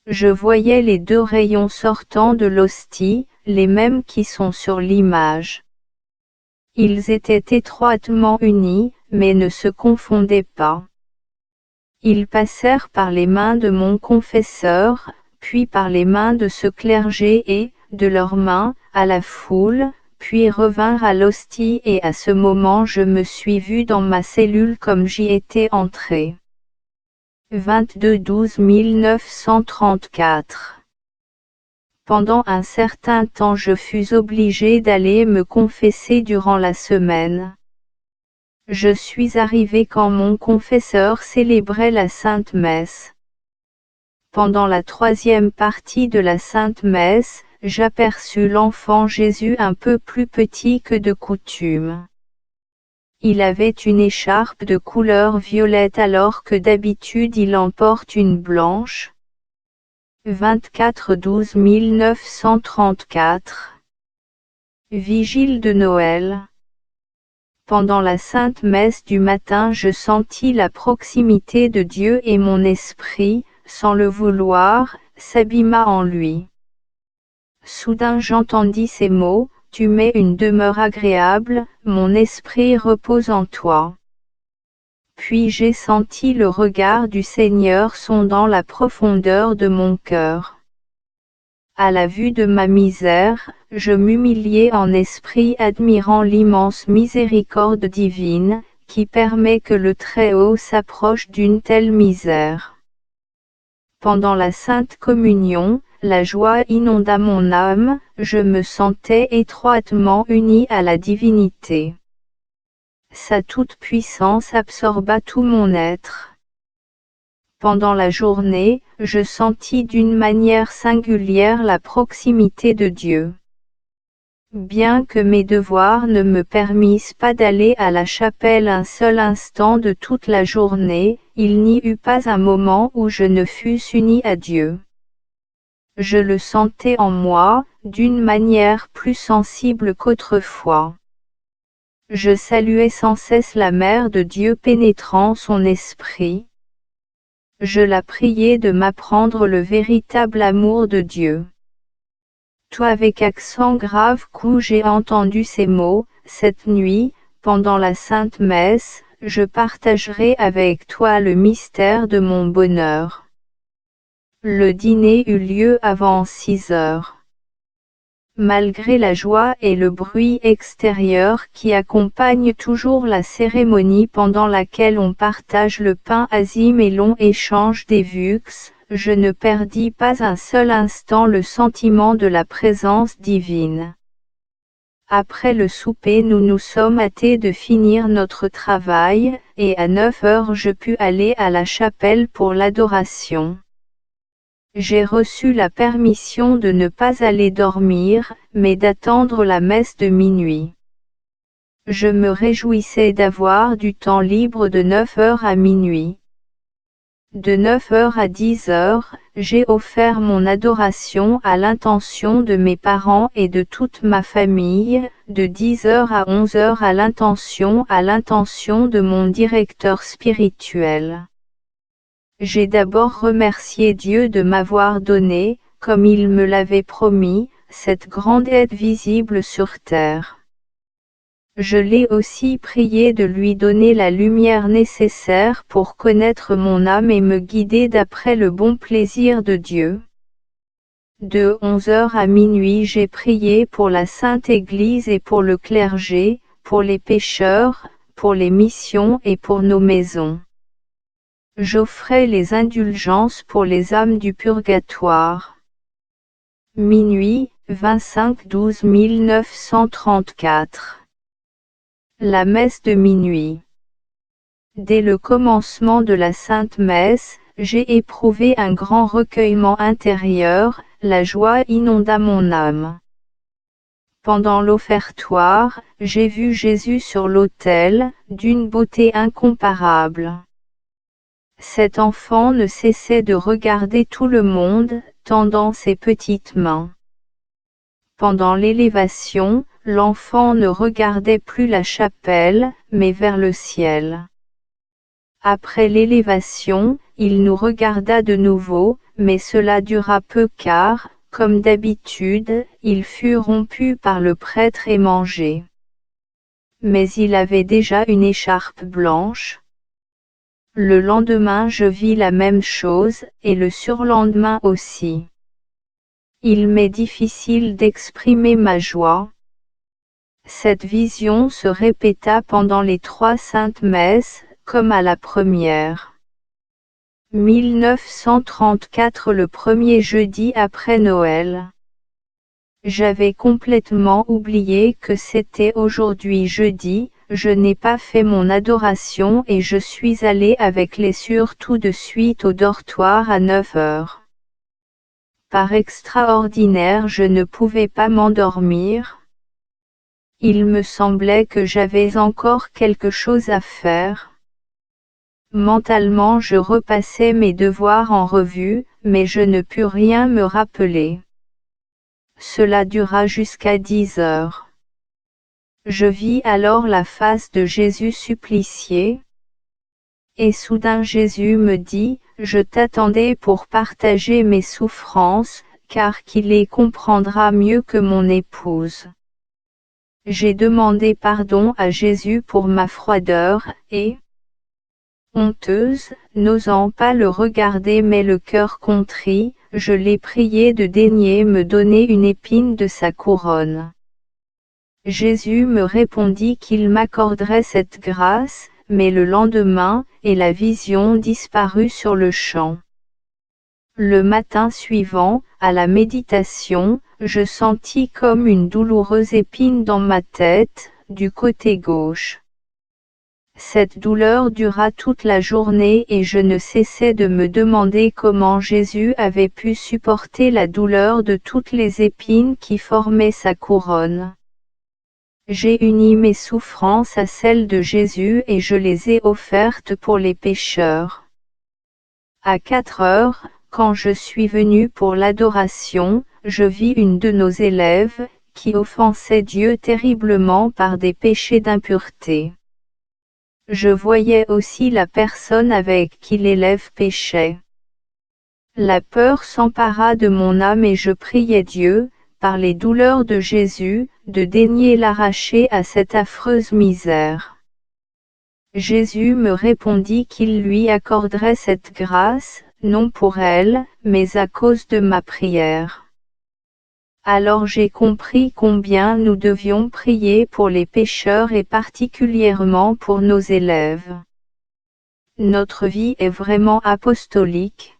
Je voyais les deux rayons sortant de l'hostie, les mêmes qui sont sur l'image. Ils étaient étroitement unis, mais ne se confondaient pas. Ils passèrent par les mains de mon confesseur, puis par les mains de ce clergé et, de leurs mains, à la foule, puis revinrent à l'hostie et à ce moment je me suis vu dans ma cellule comme j'y étais entré. 22 934. Pendant un certain temps je fus obligé d'aller me confesser durant la semaine. Je suis arrivé quand mon confesseur célébrait la Sainte Messe. Pendant la troisième partie de la Sainte Messe, j'aperçus l'enfant Jésus un peu plus petit que de coutume. Il avait une écharpe de couleur violette alors que d'habitude il en porte une blanche. 24 12 934. Vigile de Noël. Pendant la sainte messe du matin je sentis la proximité de Dieu et mon esprit, sans le vouloir, s'abîma en lui. Soudain j'entendis ces mots, « Tu m'es une demeure agréable, mon esprit repose en toi. » Puis j'ai senti le regard du Seigneur sondant la profondeur de mon cœur. À la vue de ma misère, je m'humiliai en esprit admirant l'immense miséricorde divine, qui permet que le Très-Haut s'approche d'une telle misère. Pendant la Sainte Communion, la joie inonda mon âme, je me sentais étroitement uni à la divinité. Sa toute-puissance absorba tout mon être. Pendant la journée, je sentis d'une manière singulière la proximité de Dieu. Bien que mes devoirs ne me permissent pas d'aller à la chapelle un seul instant de toute la journée, il n'y eut pas un moment où je ne fusse uni à Dieu. Je le sentais en moi, d'une manière plus sensible qu'autrefois. Je saluais sans cesse la Mère de Dieu pénétrant son esprit. Je la priais de m'apprendre le véritable amour de Dieu. Toi avec accent grave coup j'ai entendu ces mots, cette nuit, pendant la Sainte Messe, je partagerai avec toi le mystère de mon bonheur. Le dîner eut lieu avant 6 heures. Malgré la joie et le bruit extérieur qui accompagnent toujours la cérémonie pendant laquelle on partage le pain azime et l'on échange des vux, je ne perdis pas un seul instant le sentiment de la présence divine. Après le souper nous nous sommes hâtés de finir notre travail, et à 9 heures je pus aller à la chapelle pour l'adoration. J'ai reçu la permission de ne pas aller dormir, mais d'attendre la messe de minuit. Je me réjouissais d'avoir du temps libre de 9 heures à minuit. De 9 heures à 10 heures, j'ai offert mon adoration à l'intention de mes parents et de toute ma famille, de 10 heures à 11 heures à l'intention de mon directeur spirituel. J'ai d'abord remercié Dieu de m'avoir donné, comme il me l'avait promis, cette grande aide visible sur terre. Je l'ai aussi prié de lui donner la lumière nécessaire pour connaître mon âme et me guider d'après le bon plaisir de Dieu. De 11 heures à minuit j'ai prié pour la Sainte Église et pour le clergé, pour les pécheurs, pour les missions et pour nos maisons. J'offrais les indulgences pour les âmes du purgatoire. Minuit, 25-12 1934. La messe de minuit. Dès le commencement de la Sainte Messe, j'ai éprouvé un grand recueillement intérieur, la joie inonda mon âme. Pendant l'offertoire, j'ai vu Jésus sur l'autel, d'une beauté incomparable. Cet enfant ne cessait de regarder tout le monde, tendant ses petites mains. Pendant l'élévation, l'enfant ne regardait plus la chapelle, mais vers le ciel. Après l'élévation, il nous regarda de nouveau, mais cela dura peu car, comme d'habitude, il fut rompu par le prêtre et mangé. Mais il avait déjà une écharpe blanche. Le lendemain je vis la même chose, et le surlendemain aussi. Il m'est difficile d'exprimer ma joie. Cette vision se répéta pendant les 3 saintes messes, comme à la première. 1934 le premier jeudi après Noël. J'avais complètement oublié que c'était aujourd'hui jeudi, je n'ai pas fait mon adoration et je suis allé avec les sœurs tout de suite au dortoir à 9 heures. Par extraordinaire je ne pouvais pas m'endormir. Il me semblait que j'avais encore quelque chose à faire. Mentalement je repassais mes devoirs en revue, mais je ne pus rien me rappeler. Cela dura jusqu'à 10 heures. Je vis alors la face de Jésus supplicié. Et soudain Jésus me dit, je t'attendais pour partager mes souffrances, car qui les comprendra mieux que mon épouse. J'ai demandé pardon à Jésus pour ma froideur, et, honteuse, n'osant pas le regarder mais le cœur contrit, je l'ai prié de daigner me donner une épine de sa couronne. Jésus me répondit qu'il m'accorderait cette grâce, mais le lendemain, et la vision disparut sur le champ. Le matin suivant, à la méditation, je sentis comme une douloureuse épine dans ma tête, du côté gauche. Cette douleur dura toute la journée et je ne cessais de me demander comment Jésus avait pu supporter la douleur de toutes les épines qui formaient sa couronne. J'ai uni mes souffrances à celles de Jésus et je les ai offertes pour les pécheurs. À 4 heures, quand je suis venu pour l'adoration, je vis une de nos élèves, qui offensait Dieu terriblement par des péchés d'impureté. Je voyais aussi la personne avec qui l'élève péchait. La peur s'empara de mon âme et je priai Dieu, par les douleurs de Jésus, de daigner l'arracher à cette affreuse misère. Jésus me répondit qu'il lui accorderait cette grâce, non pour elle, mais à cause de ma prière. Alors j'ai compris combien nous devions prier pour les pécheurs et particulièrement pour nos élèves. Notre vie est vraiment apostolique.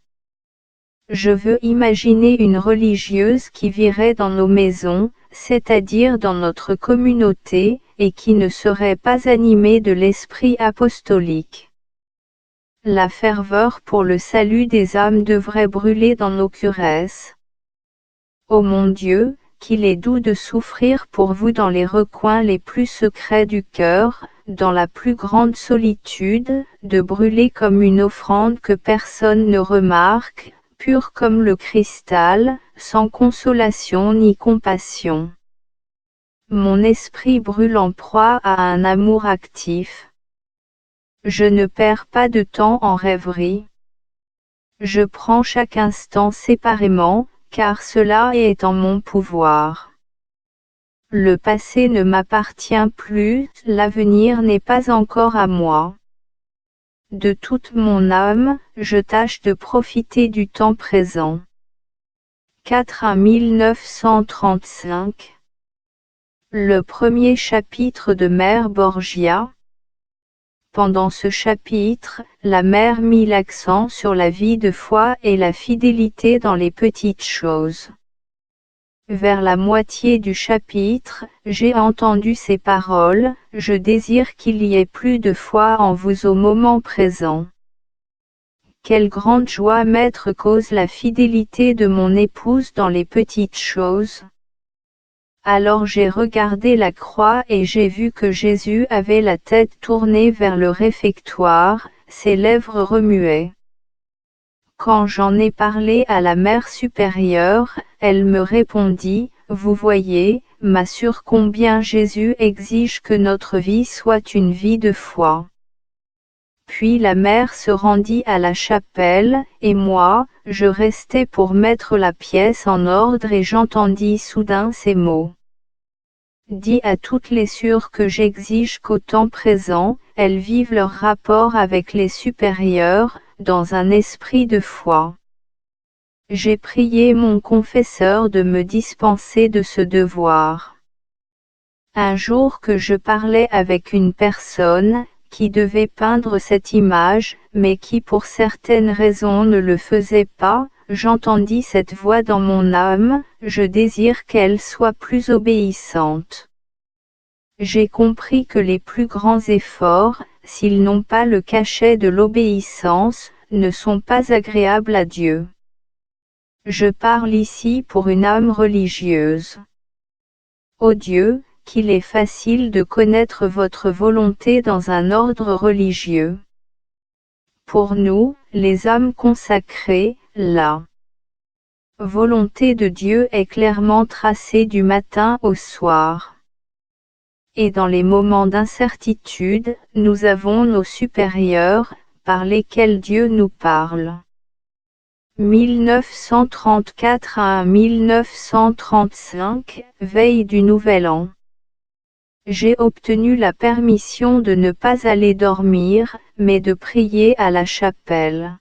Je veux imaginer une religieuse qui vivrait dans nos maisons, c'est-à-dire dans notre communauté, et qui ne serait pas animée de l'esprit apostolique. La ferveur pour le salut des âmes devrait brûler dans nos curesses. Ô mon Dieu, qu'il est doux de souffrir pour vous dans les recoins les plus secrets du cœur, dans la plus grande solitude, de brûler comme une offrande que personne ne remarque, pure comme le cristal, sans consolation ni compassion. Mon esprit brûle en proie à un amour actif. Je ne perds pas de temps en rêverie. Je prends chaque instant séparément, car cela est en mon pouvoir. Le passé ne m'appartient plus, l'avenir n'est pas encore à moi. De toute mon âme, je tâche de profiter du temps présent. 4 à 1935. Le premier chapitre de Mère Borgia. Pendant ce chapitre, la mère mit l'accent sur la vie de foi et la fidélité dans les petites choses. Vers la moitié du chapitre, j'ai entendu ces paroles, « Je désire qu'il y ait plus de foi en vous au moment présent. » Quelle grande joie mettre cause la fidélité de mon épouse dans les petites choses. Alors j'ai regardé la croix et j'ai vu que Jésus avait la tête tournée vers le réfectoire, ses lèvres remuaient. Quand j'en ai parlé à la mère supérieure, elle me répondit, « Vous voyez, ma sœur, combien Jésus exige que notre vie soit une vie de foi. » Puis la mère se rendit à la chapelle, et moi, je restai pour mettre la pièce en ordre et j'entendis soudain ces mots. Dis à toutes les sœurs que j'exige qu'au temps présent, elles vivent leur rapport avec les supérieurs, dans un esprit de foi. J'ai prié mon confesseur de me dispenser de ce devoir. Un jour que je parlais avec une personne, qui devait peindre cette image, mais qui pour certaines raisons ne le faisait pas, j'entendis cette voix dans mon âme, je désire qu'elle soit plus obéissante. J'ai compris que les plus grands efforts, s'ils n'ont pas le cachet de l'obéissance, ne sont pas agréables à Dieu. Je parle ici pour une âme religieuse. Ô Dieu, qu'il est facile de connaître votre volonté dans un ordre religieux. Pour nous, les âmes consacrées, la volonté de Dieu est clairement tracée du matin au soir. Et dans les moments d'incertitude, nous avons nos supérieurs, par lesquels Dieu nous parle. 1934 à 1935, veille du Nouvel An. J'ai obtenu la permission de ne pas aller dormir, mais de prier à la chapelle.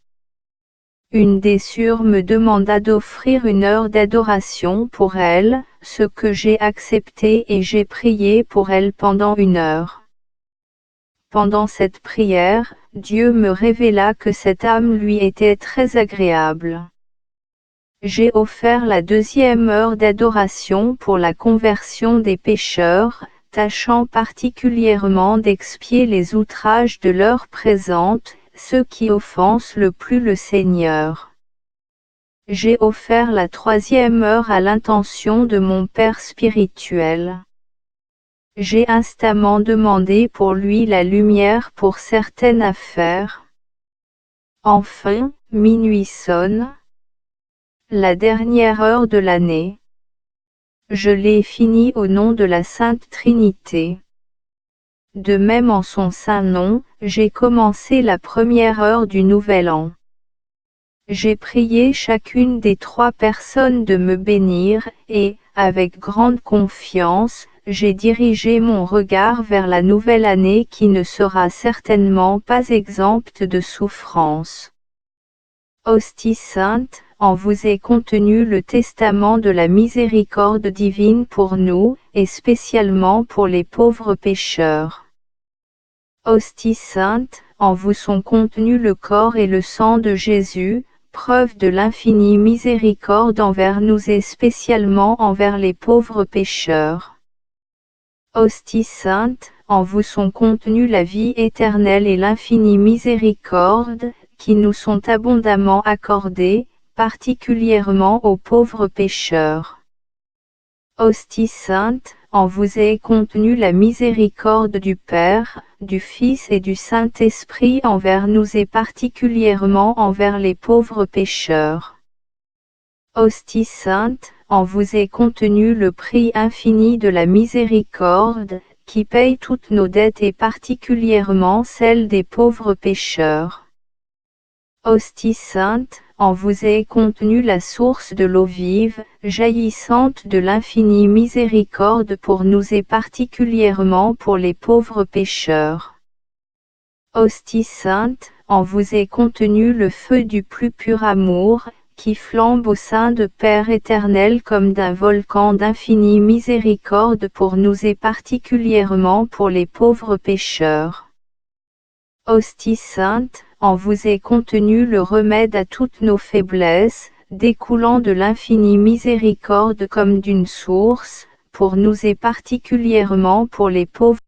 Une des sœurs me demanda d'offrir une heure d'adoration pour elle, ce que j'ai accepté et j'ai prié pour elle pendant 1 heure. Pendant cette prière, Dieu me révéla que cette âme lui était très agréable. J'ai offert la 2e heure d'adoration pour la conversion des pécheurs, tâchant particulièrement d'expier les outrages de l'heure présente, ceux qui offensent le plus le Seigneur. J'ai offert la 3e heure à l'intention de mon Père spirituel. J'ai instamment demandé pour lui la lumière pour certaines affaires. Enfin, minuit sonne. La dernière heure de l'année. Je l'ai fini au nom de la Sainte Trinité. De même en son saint nom, j'ai commencé la 1re heure du Nouvel An. J'ai prié chacune des 3 personnes de me bénir, et, avec grande confiance, j'ai dirigé mon regard vers la nouvelle année qui ne sera certainement pas exempte de souffrance. Hostie sainte, en vous est contenu le testament de la miséricorde divine pour nous, et spécialement pour les pauvres pécheurs. Hostie sainte, en vous sont contenus le corps et le sang de Jésus, preuve de l'infinie miséricorde envers nous et spécialement envers les pauvres pécheurs. Hostie sainte, en vous sont contenues la vie éternelle et l'infinie miséricorde, qui nous sont abondamment accordées, particulièrement aux pauvres pécheurs. Hostie sainte, en vous est contenue la miséricorde du Père, du Fils et du Saint-Esprit envers nous et particulièrement envers les pauvres pécheurs. Hostie sainte, en vous est contenu le prix infini de la miséricorde, qui paye toutes nos dettes et particulièrement celles des pauvres pécheurs. Hostie sainte, en vous est contenue la source de l'eau vive, jaillissante de l'infinie miséricorde pour nous et particulièrement pour les pauvres pécheurs. Hostie sainte, en vous est contenu le feu du plus pur amour, qui flambe au sein de Père éternel comme d'un volcan d'infinie miséricorde pour nous et particulièrement pour les pauvres pécheurs. Hostie sainte, en vous est contenu le remède à toutes nos faiblesses, découlant de l'infinie miséricorde comme d'une source, pour nous et particulièrement pour les pauvres